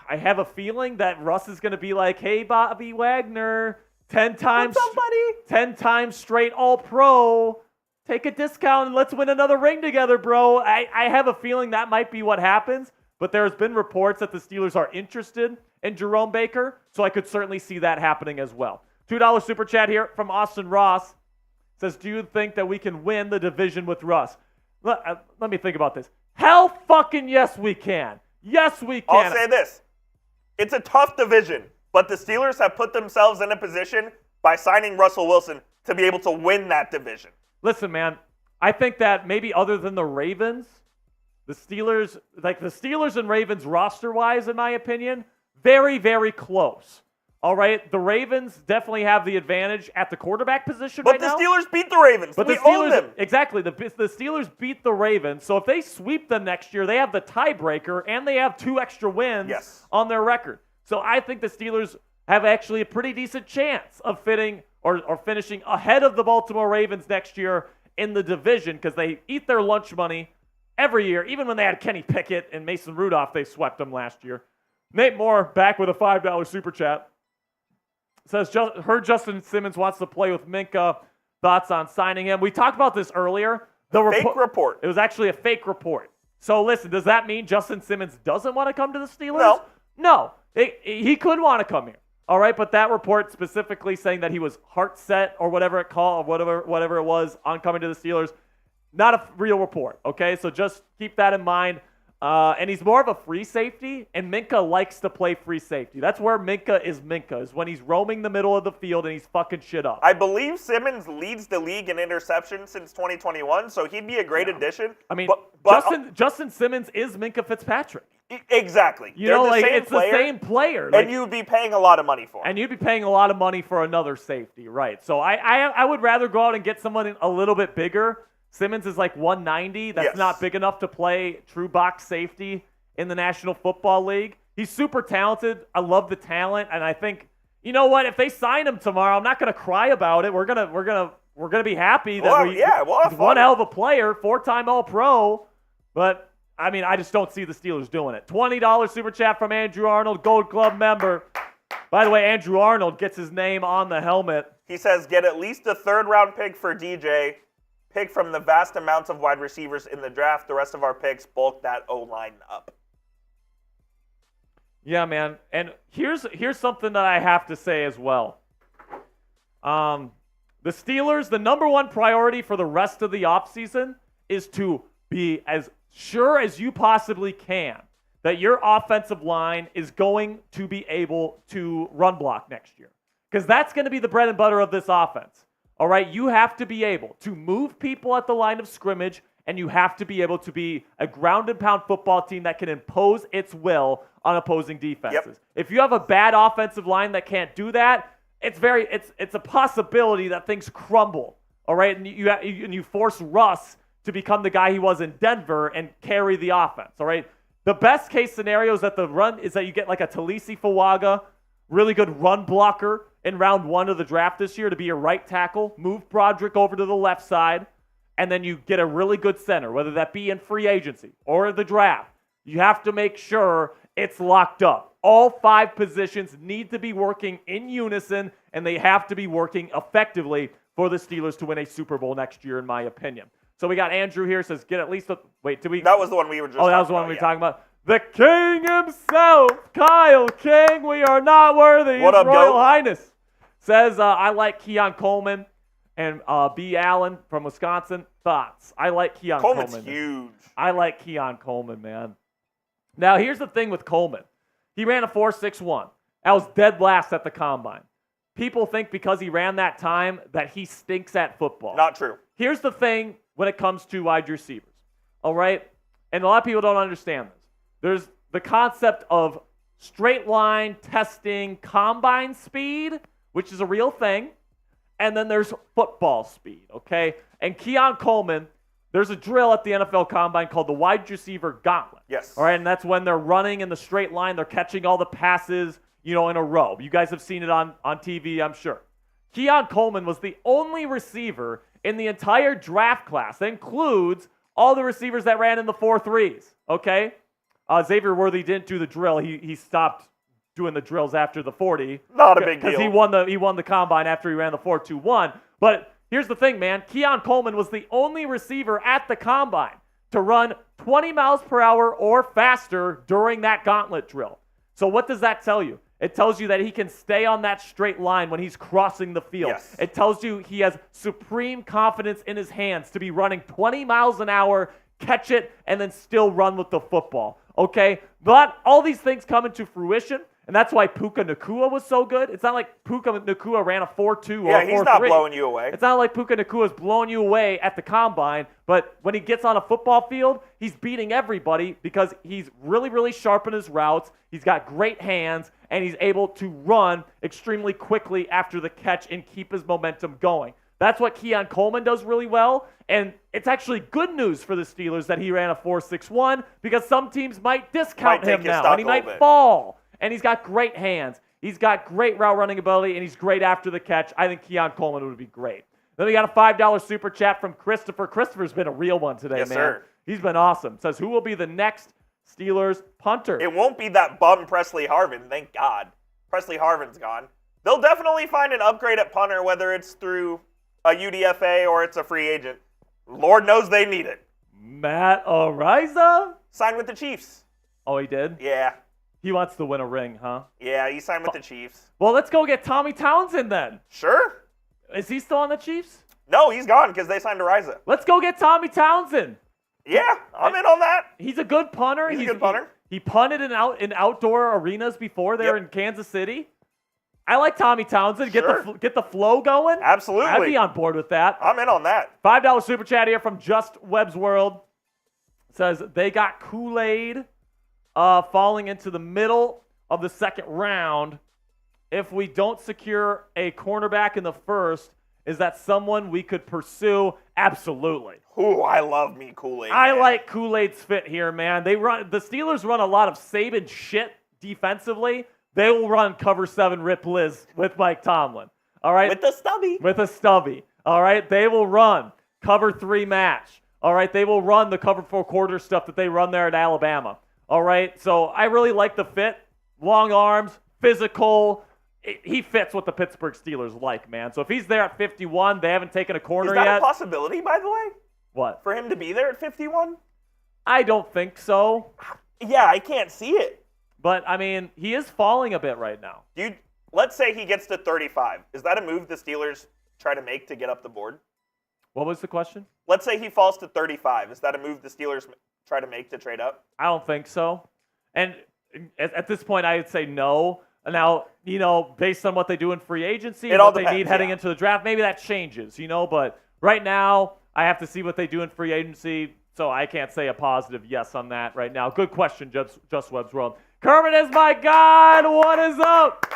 I have a feeling that Russ is going to be like, hey, Bobby Wagner, 10 times straight All-Pro. Take a discount and let's win another ring together, bro. I have a feeling that might be what happens, but there's been reports that the Steelers are interested in Jerome Baker, so I could certainly see that happening as well. $2 super chat here from Austin Ross. Says, do you think that we can win the division with Russ? Let me think about this. Hell fucking yes, we can. Yes, we can. I'll say this. It's a tough division, but the Steelers have put themselves in a position by signing Russell Wilson to be able to win that division. Listen, man, I think that maybe other than the Ravens, the Steelers and Ravens roster-wise, in my opinion, very, very close. All right? The Ravens definitely have the advantage at the quarterback position right now. But the Steelers beat the Ravens. But we own them. Exactly. The Steelers beat the Ravens. So if they sweep them next year, they have the tiebreaker, and they have 2 extra wins on their record. So I think the Steelers have actually a pretty decent chance of finishing ahead of the Baltimore Ravens next year in the division, because they eat their lunch money every year. Even when they had Kenny Pickett and Mason Rudolph, they swept them last year. Nate Moore back with a $5 super chat. Says, heard Justin Simmons wants to play with Minka. Thoughts on signing him? We talked about this earlier. Fake report. It was actually a fake report. So listen, does that mean Justin Simmons doesn't want to come to the Steelers? No. He could want to come here. All right, but that report specifically saying that he was heart set or whatever it was on coming to the Steelers, not a real report. Okay, so just keep that in mind. And he's more of a free safety, and Minka likes to play free safety. That's where Minka is when he's roaming the middle of the field and he's fucking shit up. I believe Simmons leads the league in interceptions since 2021, so he'd be a great addition. I mean, Justin Simmons is Minka Fitzpatrick. Exactly. It's the same player. And you'd be paying a lot of money for him. And you'd be paying a lot of money for another safety, right? So I would rather go out and get someone a little bit bigger. Simmons is like 190. That's not big enough to play true box safety in the National Football League. He's super talented. I love the talent, and I think you know what? If they sign him tomorrow, I'm not going to cry about it. We're gonna be happy that he's one hell of a player, 4-time All-Pro. But I mean, I just don't see the Steelers doing it. $20 super chat from Andrew Arnold, Gold Club member. By the way, Andrew Arnold gets his name on the helmet. He says, get at least a third-round pick for DJ. Pick from the vast amounts of wide receivers in the draft. The rest of our picks bulk that O-line up. Yeah, man. And here's something that I have to say as well. The Steelers, the number one priority for the rest of the offseason is to be as sure as you possibly can that your offensive line is going to be able to run block next year. Because that's going to be the bread and butter of this offense. All right? You have to be able to move people at the line of scrimmage, and you have to be able to be a ground and pound football team that can impose its will on opposing defenses. Yep. If you have a bad offensive line that can't do that, it's a possibility that things crumble. All right? And you force Russ to become the guy he was in Denver and carry the offense. All right? The best case scenario is that you get like a Talisi Fawaga, really good run blocker in round 1 of the draft this year to be your right tackle. Move Broderick over to the left side, and then you get a really good center, whether that be in free agency or the draft. You have to make sure it's locked up. All 5 positions need to be working in unison, and they have to be working effectively for the Steelers to win a Super Bowl next year, in my opinion. So we got Andrew here, says get at least a... Wait, did we... That was the one we were just that was the one we were talking about. The King himself, Kyle King, we are not worthy. What up, Royal goat? Highness. Says, I like Keon Coleman and B. Allen from Wisconsin. Thoughts? I like Keon Coleman. Coleman's huge. I like Keon Coleman, man. Now, here's the thing with Coleman. He ran a 4.61. That was dead last at the Combine. People think because he ran that time that he stinks at football. Not true. Here's the thing when it comes to wide receivers, all right? And a lot of people don't understand this. There's the concept of straight line testing combine speed, which is a real thing, and then there's football speed, okay? And Keon Coleman, there's a drill at the NFL Combine called the wide receiver gauntlet. Yes. All right, and that's when they're running in the straight line. They're catching all the passes, in a row. You guys have seen it on TV, I'm sure. Keon Coleman was the only receiver in the entire draft class. That includes all the receivers that ran in the 4.3s, okay? Xavier Worthy didn't do the drill. He stopped doing the drills after the 40. Not a big deal. Because he won the Combine after he ran the 4.21. But here's the thing, man. Keon Coleman was the only receiver at the Combine to run 20 miles per hour or faster during that gauntlet drill. So what does that tell you? It tells you that he can stay on that straight line when he's crossing the field. Yes. It tells you he has supreme confidence in his hands to be running 20 miles an hour, catch it, and then still run with the football. Okay? But all these things come into fruition, and that's why Puka Nacua was so good. It's not like Puka Nacua ran a 4.2 or a 4.3. Yeah, he's not blowing you away. It's not like Puka Nacua's blowing you away at the Combine, but when he gets on a football field, he's beating everybody because he's really, really sharp in his routes. He's got great hands, and he's able to run extremely quickly after the catch and keep his momentum going. That's what Keon Coleman does really well, and it's actually good news for the Steelers that he ran a 4.61 because some teams might discount him now, and he might fall. And he's got great hands. He's got great route running ability, and he's great after the catch. I think Keon Coleman would be great. Then we got a $5 super chat from Christopher. Christopher's been a real one today, yes, man. Sir. He's been awesome. Says, who will be the next Steelers punter? It won't be that bum Presley Harvin, thank God. Presley Harvin's gone. They'll definitely find an upgrade at punter, whether it's through a UDFA or it's a free agent. Lord knows they need it. Matt Ariza? Signed with the Chiefs. Oh, he did? Yeah. He wants to win a ring, huh? Yeah, he signed with the Chiefs. Well, let's go get Tommy Townsend then. Sure. Is he still on the Chiefs? No, he's gone because they signed Ariza. Let's go get Tommy Townsend. Yeah, I'm in on that. He's a good punter. He's a good punter. He punted in outdoor arenas before there in Kansas City. I like Tommy Townsend. Sure. Get the flow going. Absolutely. I'd be on board with that. I'm in on that. $5 super chat here from Just Webb's World. Says they got Kool-Aid falling into the middle of the second round. If we don't secure a cornerback in the first, is that someone we could pursue? Absolutely. Ooh, I love me Kool-Aid. I like Kool-Aid's fit here, man. The Steelers run a lot of Saban shit defensively, They will run cover 7 Rip Liz with Mike Tomlin. All right? With the stubby. With a stubby. All right? They will run cover 3 match. All right? They will run the cover 4 quarter stuff that they run there at Alabama. All right? So I really like the fit. Long arms, physical. He fits what the Pittsburgh Steelers like, man. So if he's there at 51, they haven't taken a corner yet. Is that a possibility, by the way? What? For him to be there at 51? I don't think so. Yeah, I can't see it. But, I mean, he is falling a bit right now. Let's say he gets to 35. Is that a move the Steelers try to make to get up the board? What was the question? Let's say he falls to 35. Is that a move the Steelers try to make to trade up? I don't think so. And at this point, I would say no. Now, based on what they do in free agency and what they need heading into the draft, maybe that changes, But right now, I have to see what they do in free agency, so I can't say a positive yes on that right now. Good question, Just Webb's World. Kermit is my God. What is up?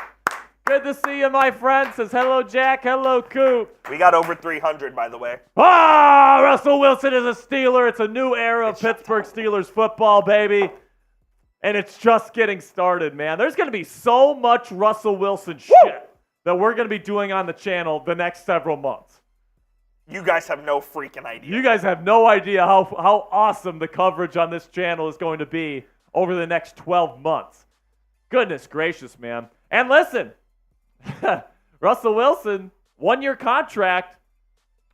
Good to see you, my friend. Says hello, Jack. Hello, Coop. We got over 300, by the way. Russell Wilson is a Steeler. It's a new era of Pittsburgh Steelers football, baby. And it's just getting started, man. There's going to be so much Russell Wilson shit that we're going to be doing on the channel the next several months. You guys have no freaking idea. You guys have no idea how awesome the coverage on this channel is going to be over the next 12 months. Goodness gracious, man. And listen, Russell Wilson, 1-year contract.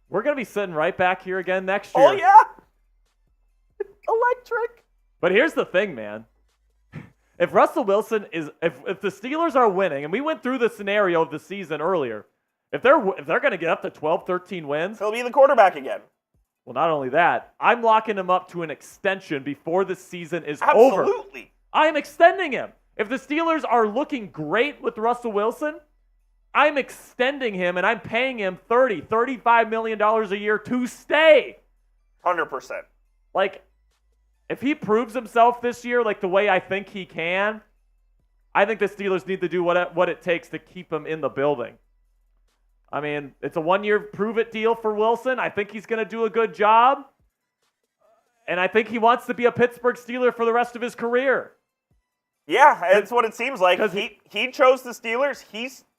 We're going to be sitting right back here again next year. Oh, yeah? Electric. But here's the thing, man. If Russell Wilson if the Steelers are winning, and we went through the scenario of the season earlier, if they're going to get up to 12, 13 wins, he'll be the quarterback again. Well, not only that, I'm locking him up to an extension before the season is over. Absolutely. I am extending him. If the Steelers are looking great with Russell Wilson, I'm extending him, and I'm paying him $30, $35 million a year to stay. 100%. Like, if he proves himself this year like the way I think he can, I think the Steelers need to do what it takes to keep him in the building. I mean, it's a 1-year prove-it deal for Wilson. I think he's going to do a good job. And I think he wants to be a Pittsburgh Steeler for the rest of his career. Yeah, that's what it seems like. He chose the Steelers.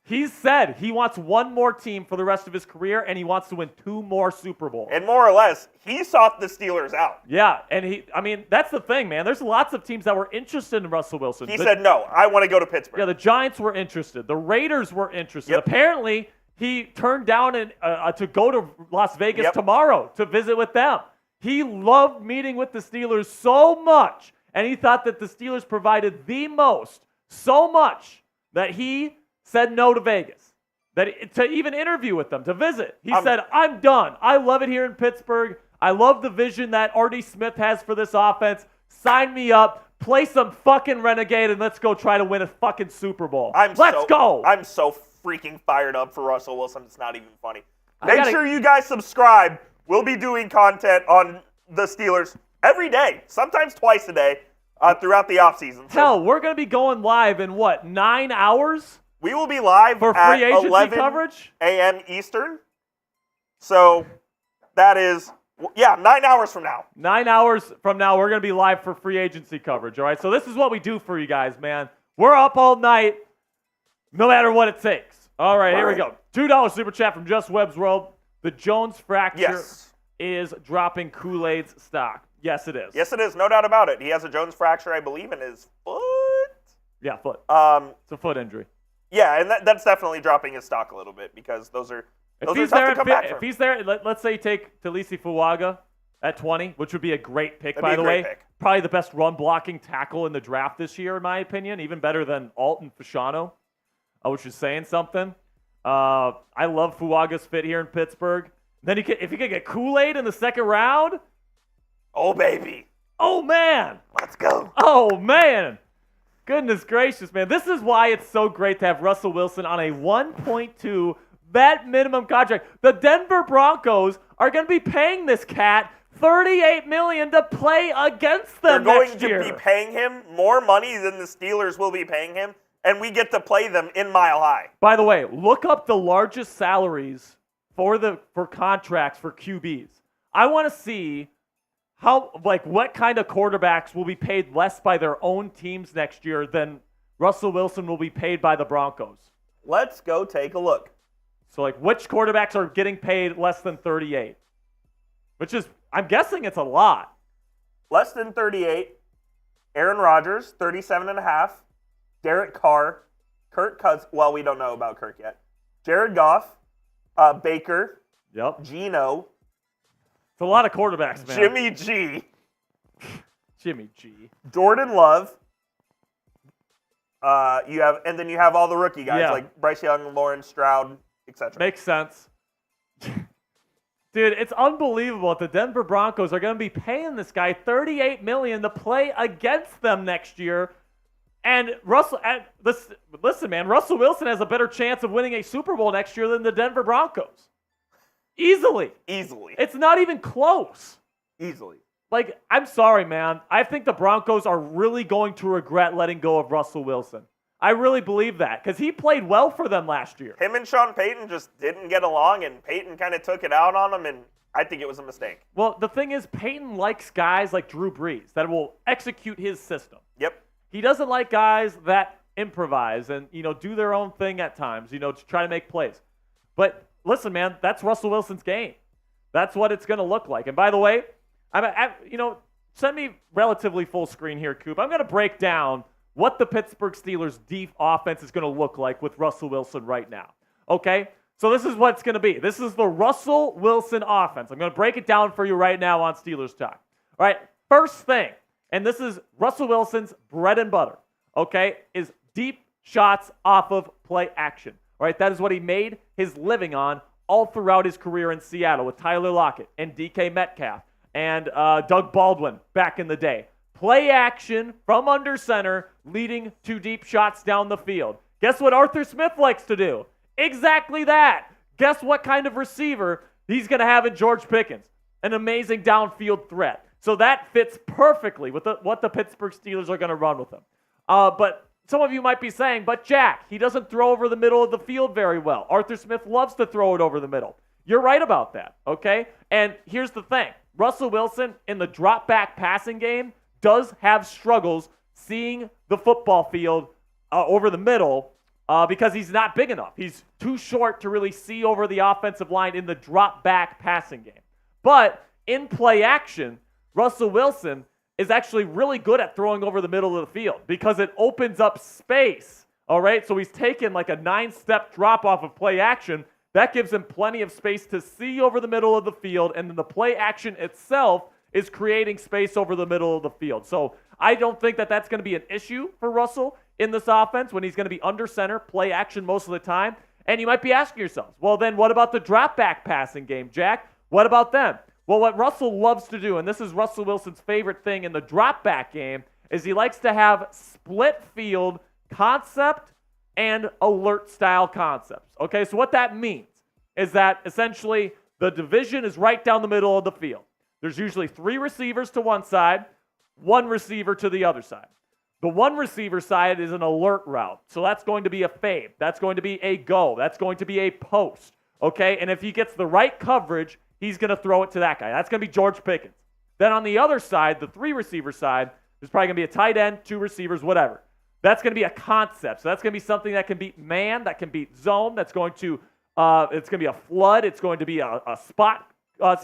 He said he wants one more team for the rest of his career, and he wants to win 2 more Super Bowls. And more or less, he sought the Steelers out. Yeah, and that's the thing, man. There's lots of teams that were interested in Russell Wilson. He said, no, I want to go to Pittsburgh. Yeah, the Giants were interested. The Raiders were interested. Yep. Apparently, he turned down to go to Las Vegas tomorrow to visit with them. He loved meeting with the Steelers so much, and he thought that the Steelers provided the most, so much that he said no to Vegas, to even interview with them, to visit. He said, I'm done. I love it here in Pittsburgh. I love the vision that Artie Smith has for this offense. Sign me up. Play some fucking Renegade, and let's go try to win a fucking Super Bowl. Let's go. I'm so freaking fired up for Russell Wilson. It's not even funny. Make sure you guys subscribe. We'll be doing content on the Steelers every day, sometimes twice a day throughout the offseason. Hell, we're going to be going live in 9 hours? We will be live for at free agency 11 coverage? a.m. Eastern. So that is, 9 hours from now. 9 hours from now, we're going to be live for free agency coverage, all right? So this is what we do for you guys, man. We're up all night, no matter what it takes. All right, here we go. $2 super chat from Just Webb's World. The Jones fracture is dropping Kool-Aid's stock. Yes, it is. Yes, it is. No doubt about it. He has a Jones fracture, I believe, in his foot. Yeah, foot. It's a foot injury. Yeah, and that's definitely dropping his stock a little bit because those are tough to come back from. If he's there, let's say you take Talisi Fuaga at 20, which would be a great pick, by the way. Probably the best run-blocking tackle in the draft this year, in my opinion. Even better than Alton Fashano, which is saying something. I love Fuaga's fit here in Pittsburgh. Then if he could get Kool-Aid in the second round. Oh, baby. Oh, man. Let's go. Oh, man. Goodness gracious, man. This is why it's so great to have Russell Wilson on a 1.2 vet minimum contract. The Denver Broncos are going to be paying this cat $38 million to play against them next year. They're going to be paying him more money than the Steelers will be paying him, and we get to play them in Mile High. By the way, look up the largest salaries for contracts for QBs. I want to see what kind of quarterbacks will be paid less by their own teams next year than Russell Wilson will be paid by the Broncos? Let's go take a look. So, like, which quarterbacks are getting paid less than 38? Which is, I'm guessing it's a lot. Less than 38. Aaron Rodgers, 37.5. Derek Carr, Kirk Cousins. Well, we don't know about Kirk yet. Jared Goff, Baker, Yep. Geno. It's a lot of quarterbacks, man. Jimmy G. Jimmy G. Jordan Love. And then you have all the rookie guys like Bryce Young, Lawrence Stroud, etc. Makes sense. Dude, it's unbelievable that the Denver Broncos are going to be paying this guy $38 million to play against them next year. And listen, man, Russell Wilson has a better chance of winning a Super Bowl next year than the Denver Broncos. Easily. It's not even close. Easily. Like, I'm sorry, man. I think the Broncos are really going to regret letting go of Russell Wilson. I really believe that because he played well for them last year. Him and Sean Payton just didn't get along, and Payton kind of took it out on him, and I think it was a mistake. Well, the thing is, Payton likes guys like Drew Brees that will execute his system. Yep. He doesn't like guys that improvise and, do their own thing at times, to try to make plays. But listen, man, that's Russell Wilson's game. That's what it's going to look like. And by the way, send me relatively full screen here, Coop. I'm going to break down what the Pittsburgh Steelers' deep offense is going to look like with Russell Wilson right now. Okay? So this is what it's going to be. This is the Russell Wilson offense. I'm going to break it down for you right now on Steelers Talk. All right, first thing, and this is Russell Wilson's bread and butter, okay, is deep shots off of play action. All right, that is what he made his living on all throughout his career in Seattle with Tyler Lockett and DK Metcalf and Doug Baldwin back in the day. Play action from under center leading to deep shots down the field. Guess what Arthur Smith likes to do? Exactly that. Guess what kind of receiver he's going to have in George Pickens? An amazing downfield threat. So that fits perfectly with what the Pittsburgh Steelers are going to run with him. But some of you might be saying, but Jack, he doesn't throw over the middle of the field very well. Arthur Smith loves to throw it over the middle. You're right about that, okay? And here's the thing. Russell Wilson in the drop-back passing game does have struggles seeing the football field over the middle because he's not big enough. He's too short to really see over the offensive line in the drop-back passing game. But in play action, Russell Wilson is actually really good at throwing over the middle of the field because it opens up space, all right? So he's taken like a 9-step drop-off of play action. That gives him plenty of space to see over the middle of the field, and then the play action itself is creating space over the middle of the field. So I don't think that that's going to be an issue for Russell in this offense when he's going to be under center, play action most of the time. And you might be asking yourselves, well, then what about the drop-back passing game, Jack? What about them? Well, what Russell loves to do, and this is Russell Wilson's favorite thing in the drop-back game, is he likes to have split field concept and alert style concepts. Okay, so what that means is that essentially the division is right down the middle of the field. There's usually 3 receivers to one side, 1 receiver to the other side. The 1 receiver side is an alert route. So that's going to be a fade. That's going to be a go. That's going to be a post. Okay? And if he gets the right coverage, he's going to throw it to that guy. That's going to be George Pickens. Then on the other side, the 3 receiver side, there's probably going to be a tight end, 2 receivers, whatever. That's going to be a concept. So that's going to be something that can beat man, that can beat zone. That's going to, it's going to be a flood. It's going to be a spot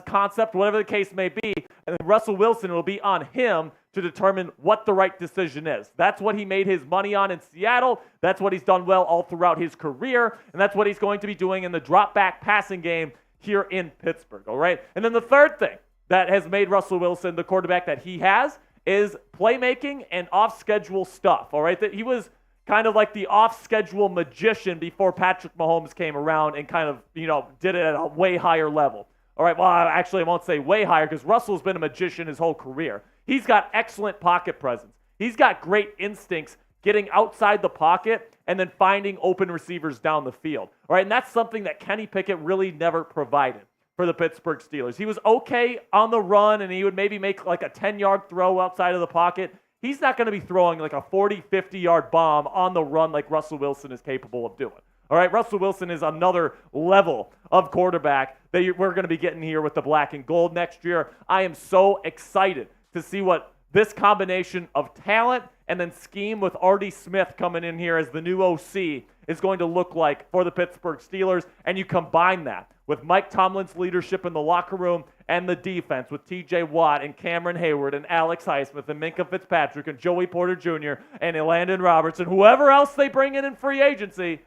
concept, whatever the case may be, and then Russell Wilson, it'll be on him to determine what the right decision is. That's what he made his money on in Seattle. That's what he's done well all throughout his career, and that's what he's going to be doing in the drop-back passing game here in Pittsburgh, all right? And then the third thing that has made Russell Wilson the quarterback that he has is playmaking and off-schedule stuff, all right? That he was kind of like the off-schedule magician before Patrick Mahomes came around and kind of, did it at a way higher level. All right, well, actually, I won't say way higher because Russell's been a magician his whole career. He's got excellent pocket presence. He's got great instincts getting outside the pocket and then finding open receivers down the field. All right, and that's something that Kenny Pickett really never provided for the Pittsburgh Steelers. He was okay on the run, and he would maybe make like a 10-yard throw outside of the pocket. He's not going to be throwing like a 40, 50-yard bomb on the run like Russell Wilson is capable of doing. All right, Russell Wilson is another level of quarterback that we're going to be getting here with the black and gold next year. I am so excited to see what this combination of talent and then scheme with R.D. Smith coming in here as the new OC is going to look like for the Pittsburgh Steelers. And you combine that with Mike Tomlin's leadership in the locker room and the defense with T.J. Watt and Cameron Hayward and Alex Highsmith and Minka Fitzpatrick and Joey Porter Jr. and Landon Roberts and whoever else they bring in free agency.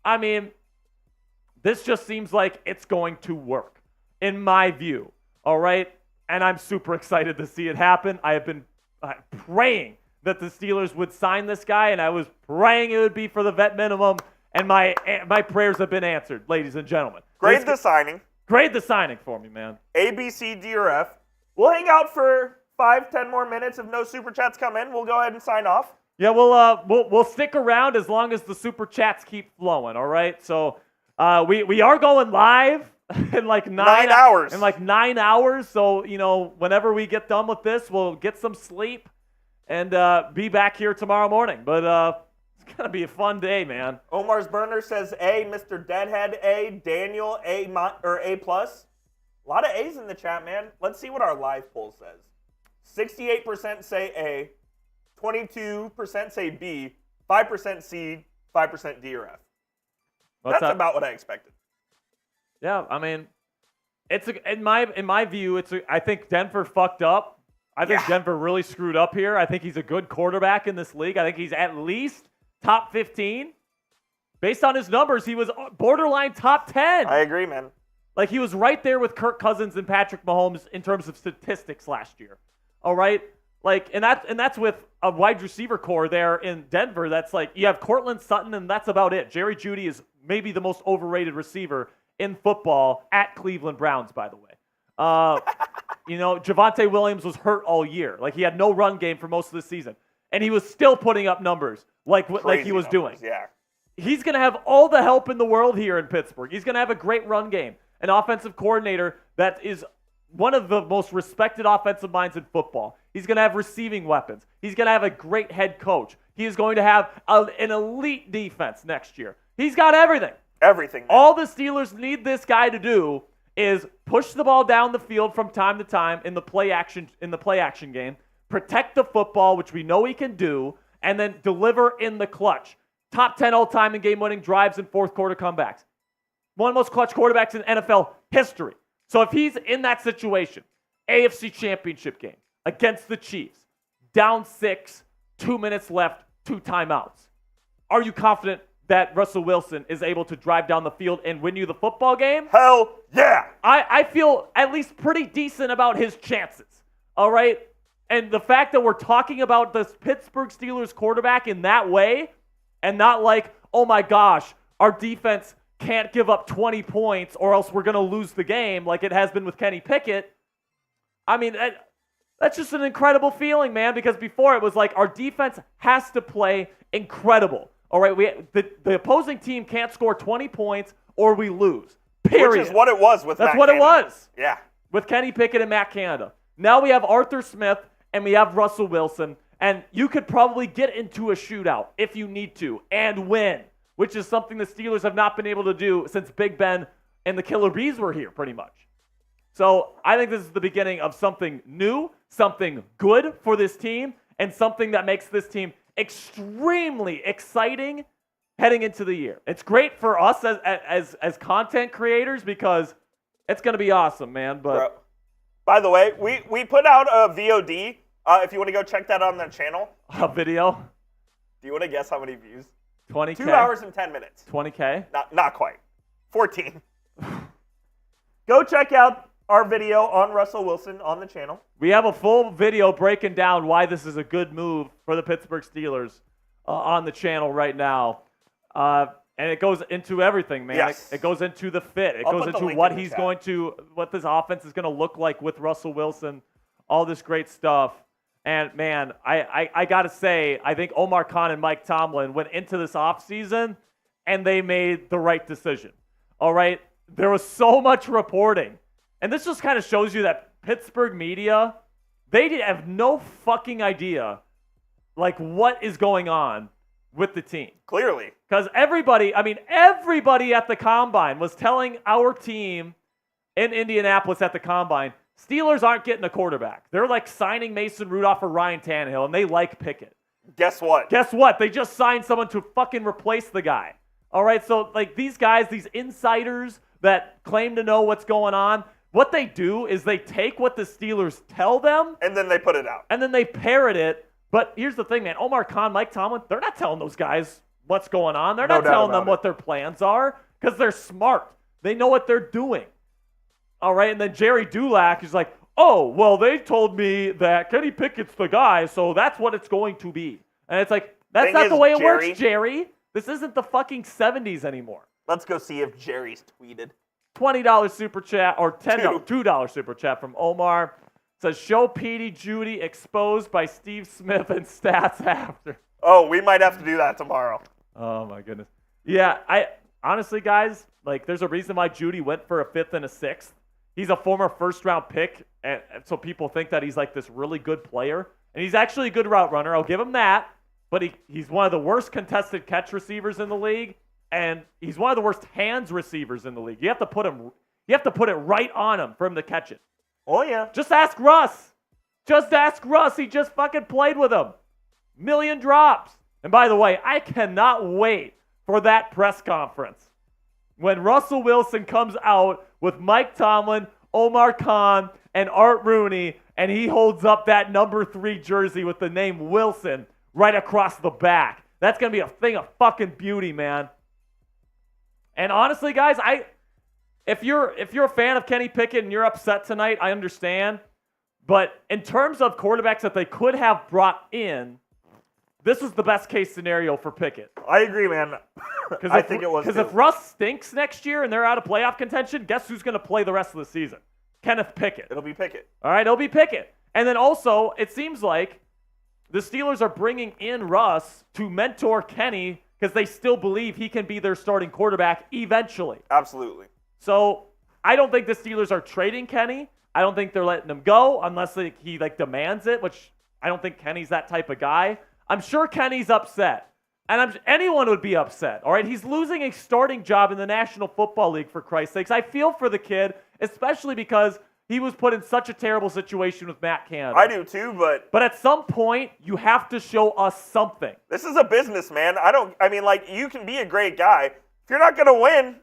I mean, this just seems like it's going to work, in my view. All right? And I'm super excited to see it happen. I have been praying that the Steelers would sign this guy, and I was praying it would be for the vet minimum, and my prayers have been answered, ladies and gentlemen. Grade the signing. Grade the signing for me, man. A, B, C, D, or F. We'll hang out for 5-10 more minutes. If no super chats come in, we'll go ahead and sign off. Yeah, we'll stick around as long as the super chats keep flowing, all right? So we are going live in like 9 hours. In like 9 hours. So, whenever we get done with this, we'll get some sleep and be back here tomorrow morning. But it's going to be a fun day, man. Omar's Burner says A, Mr. Deadhead A, Daniel A+. A lot of A's in the chat, man. Let's see what our live poll says. 68% say A, 22% say B, 5% C, 5% D or F. That's about what I expected. Yeah, I mean, in my view, I think Denver fucked up. I think Denver really screwed up here. I think he's a good quarterback in this league. I think he's at least top 15. Based on his numbers, he was borderline top 10. I agree, man. Like, he was right there with Kirk Cousins and Patrick Mahomes in terms of statistics last year. All right? Like, and that's with a wide receiver core there in Denver. That's like, you have Cortland Sutton, and that's about it. Jerry Jeudy is maybe the most overrated receiver in football at Cleveland Browns, by the way. Javonte Williams was hurt all year. Like, he had no run game for most of the season. And he was still putting up numbers like he was doing. Yeah. He's going to have all the help in the world here in Pittsburgh. He's going to have a great run game, an offensive coordinator that is one of the most respected offensive minds in football. He's going to have receiving weapons. He's going to have a great head coach. He is going to have an elite defense next year. He's got everything. Everything. All the Steelers need this guy to do is push the ball down the field from time to time in the play action game, protect the football, which we know he can do, and then deliver in the clutch. Top 10 all-time in game-winning drives and fourth-quarter comebacks. One of the most clutch quarterbacks in NFL history. So if he's in that situation, AFC Championship game against the Chiefs, down 6, 2 minutes left, 2 timeouts, are you confident that Russell Wilson is able to drive down the field and win you the football game? Hell yeah! I feel at least pretty decent about his chances, all right? And the fact that we're talking about this Pittsburgh Steelers quarterback in that way and not like, oh my gosh, our defense can't give up 20 points or else we're going to lose the game like it has been with Kenny Pickett. I mean, that's just an incredible feeling, man, because before it was like our defense has to play incredible. All right, the opposing team can't score 20 points or we lose, period. Which is what it was with Matt Canada. That's what it was. Yeah. With Kenny Pickett and Matt Canada. Now we have Arthur Smith and we have Russell Wilson, and you could probably get into a shootout if you need to and win, which is something the Steelers have not been able to do since Big Ben and the Killer Bees were here, pretty much. So I think this is the beginning of something new, something good for this team, and something that makes this team extremely exciting heading into the year. It's great for us as content creators because it's going to be awesome, man. But Bro. By the way, we put out a VOD. If you want to go check that on the channel. A video? Do you want to guess how many views? 20K. 2 hours and 10 minutes. 20K? Not quite. 14. Go check out our video on Russell Wilson on the channel. We have a full video breaking down why this is a good move for the Pittsburgh Steelers on the channel right now. And it goes into everything, man. Yes. It goes into the fit. It I'll goes put the into link what in the he's chat. going to, what this offense is going to look like with Russell Wilson, all this great stuff. And, man, I got to say, I think Omar Khan and Mike Tomlin went into this offseason and they made the right decision. All right? There was so much reporting. And this just kind of shows you that Pittsburgh media, they have no fucking idea, like, what is going on with the team. Clearly. Because everybody at the Combine was telling our team in Indianapolis at the Combine, Steelers aren't getting a quarterback. They're like signing Mason Rudolph or Ryan Tannehill, and they like Pickett. Guess what? Guess what? They just signed someone to fucking replace the guy. All right, so like these guys, these insiders that claim to know what's going on, what they do is they take what the Steelers tell them. And then they put it out. And then they parrot it. But here's the thing, man. Omar Khan, Mike Tomlin, they're not telling those guys what's going on. They're not telling them what their plans are because they're smart. They know what they're doing. All right, and then Jerry Dulac is like, oh, well, they told me that Kenny Pickett's the guy, so that's what it's going to be. And it's like, that's not the way it works, Jerry. This isn't the fucking 70s anymore. Let's go see if Jerry's tweeted. $20 super chat, or $2 super chat from Omar. Says, show Petey Judy exposed by Steve Smith and stats after. Oh, we might have to do that tomorrow. Oh, my goodness. Yeah, honestly, guys, like, there's a reason why Judy went for a 5th and a 6th. He's a former first-round pick, and so people think that he's like this really good player. And he's actually a good route runner. I'll give him that. But he's one of the worst contested catch receivers in the league, and he's one of the worst hands receivers in the league. You have to put it right on him for him to catch it. Oh, yeah. Just ask Russ. Just ask Russ. He just fucking played with him. Million drops. And by the way, I cannot wait for that press conference when Russell Wilson comes out with Mike Tomlin, Omar Khan, and Art Rooney, and he holds up that number 3 jersey with the name Wilson right across the back. That's going to be a thing of fucking beauty, man. And honestly, guys, if you're a fan of Kenny Pickett and you're upset tonight, I understand. But in terms of quarterbacks that they could have brought in, this is the best case scenario for Pickett. I agree, man. I think it was. Because if Russ stinks next year and they're out of playoff contention, guess who's going to play the rest of the season? Kenneth Pickett. It'll be Pickett. All right, it'll be Pickett. And then also, it seems like the Steelers are bringing in Russ to mentor Kenny because they still believe he can be their starting quarterback eventually. Absolutely. So I don't think the Steelers are trading Kenny. I don't think they're letting him go unless he demands it, which I don't think Kenny's that type of guy. I'm sure Kenny's upset. And anyone would be upset, all right? He's losing a starting job in the National Football League, for Christ's sakes. I feel for the kid, especially because he was put in such a terrible situation with Matt Canada. I do too, but at some point, you have to show us something. This is a business, man. You can be a great guy. If you're not going to win,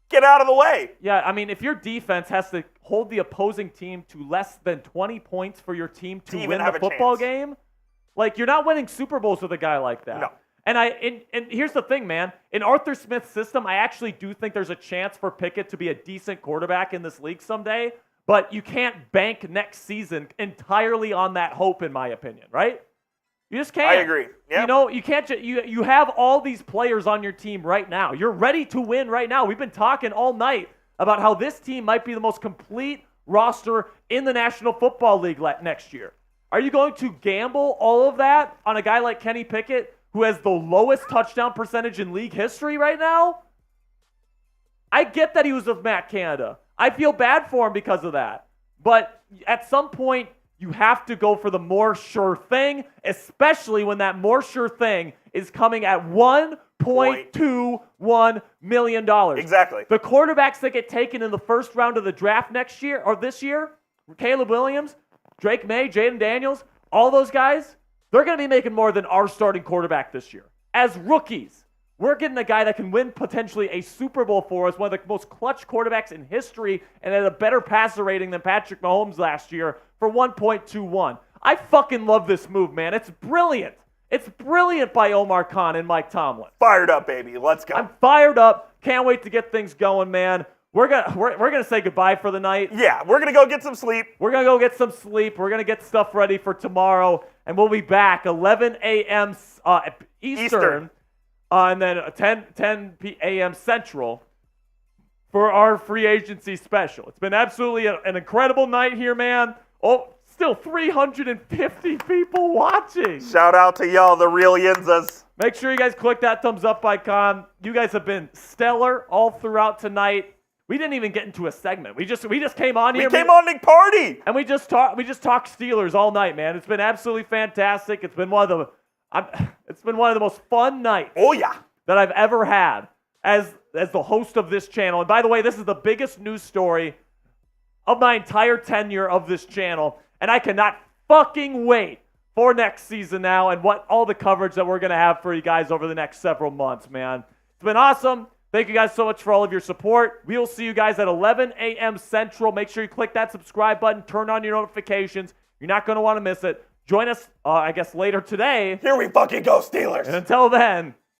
get out of the way. Yeah, I mean, if your defense has to hold the opposing team to less than 20 points for your team to win the football game, like, you're not winning Super Bowls with a guy like that. No. And here's the thing, man. In Arthur Smith's system, I actually do think there's a chance for Pickett to be a decent quarterback in this league someday, but you can't bank next season entirely on that hope, in my opinion, right? You just can't. I agree. Yep. You know, you can't. You have all these players on your team right now. You're ready to win right now. We've been talking all night about how this team might be the most complete roster in the National Football League next year. Are you going to gamble all of that on a guy like Kenny Pickett, who has the lowest touchdown percentage in league history right now? I get that he was with Matt Canada. I feel bad for him because of that. But at some point, you have to go for the more sure thing, especially when that more sure thing is coming at $1.21 million. Exactly. The quarterbacks that get taken in the first round of the draft next year, or this year, Caleb Williams, Drake May, Jaden Daniels, all those guys, they're going to be making more than our starting quarterback this year. As rookies, we're getting a guy that can win potentially a Super Bowl for us, one of the most clutch quarterbacks in history, and had a better passer rating than Patrick Mahomes last year for 1.21. I fucking love this move, man. It's brilliant. It's brilliant by Omar Khan and Mike Tomlin. Fired up, baby. Let's go. I'm fired up. Can't wait to get things going, man. We're gonna say goodbye for the night. Yeah, we're gonna go get some sleep. We're gonna go get some sleep. We're gonna get stuff ready for tomorrow, and we'll be back 11 a.m. Eastern. And then 10 a.m. Central for our free agency special. It's been absolutely an incredible night here, man. Oh, still 350 people watching. Shout out to y'all, the real Yinzas. Make sure you guys click that thumbs up icon. You guys have been stellar all throughout tonight. We didn't even get into a segment. We just came on here. We came on to party. And we just talked Steelers all night, man. It's been absolutely fantastic. It's been one of the most fun nights. Oh yeah. That I've ever had as the host of this channel. And by the way, this is the biggest news story of my entire tenure of this channel, and I cannot fucking wait for next season now and what all the coverage that we're going to have for you guys over the next several months, man. It's been awesome. Thank you guys so much for all of your support. We will see you guys at 11 a.m. Central. Make sure you click that subscribe button. Turn on your notifications. You're not going to want to miss it. Join us, I guess, later today. Here we fucking go, Steelers. And until then,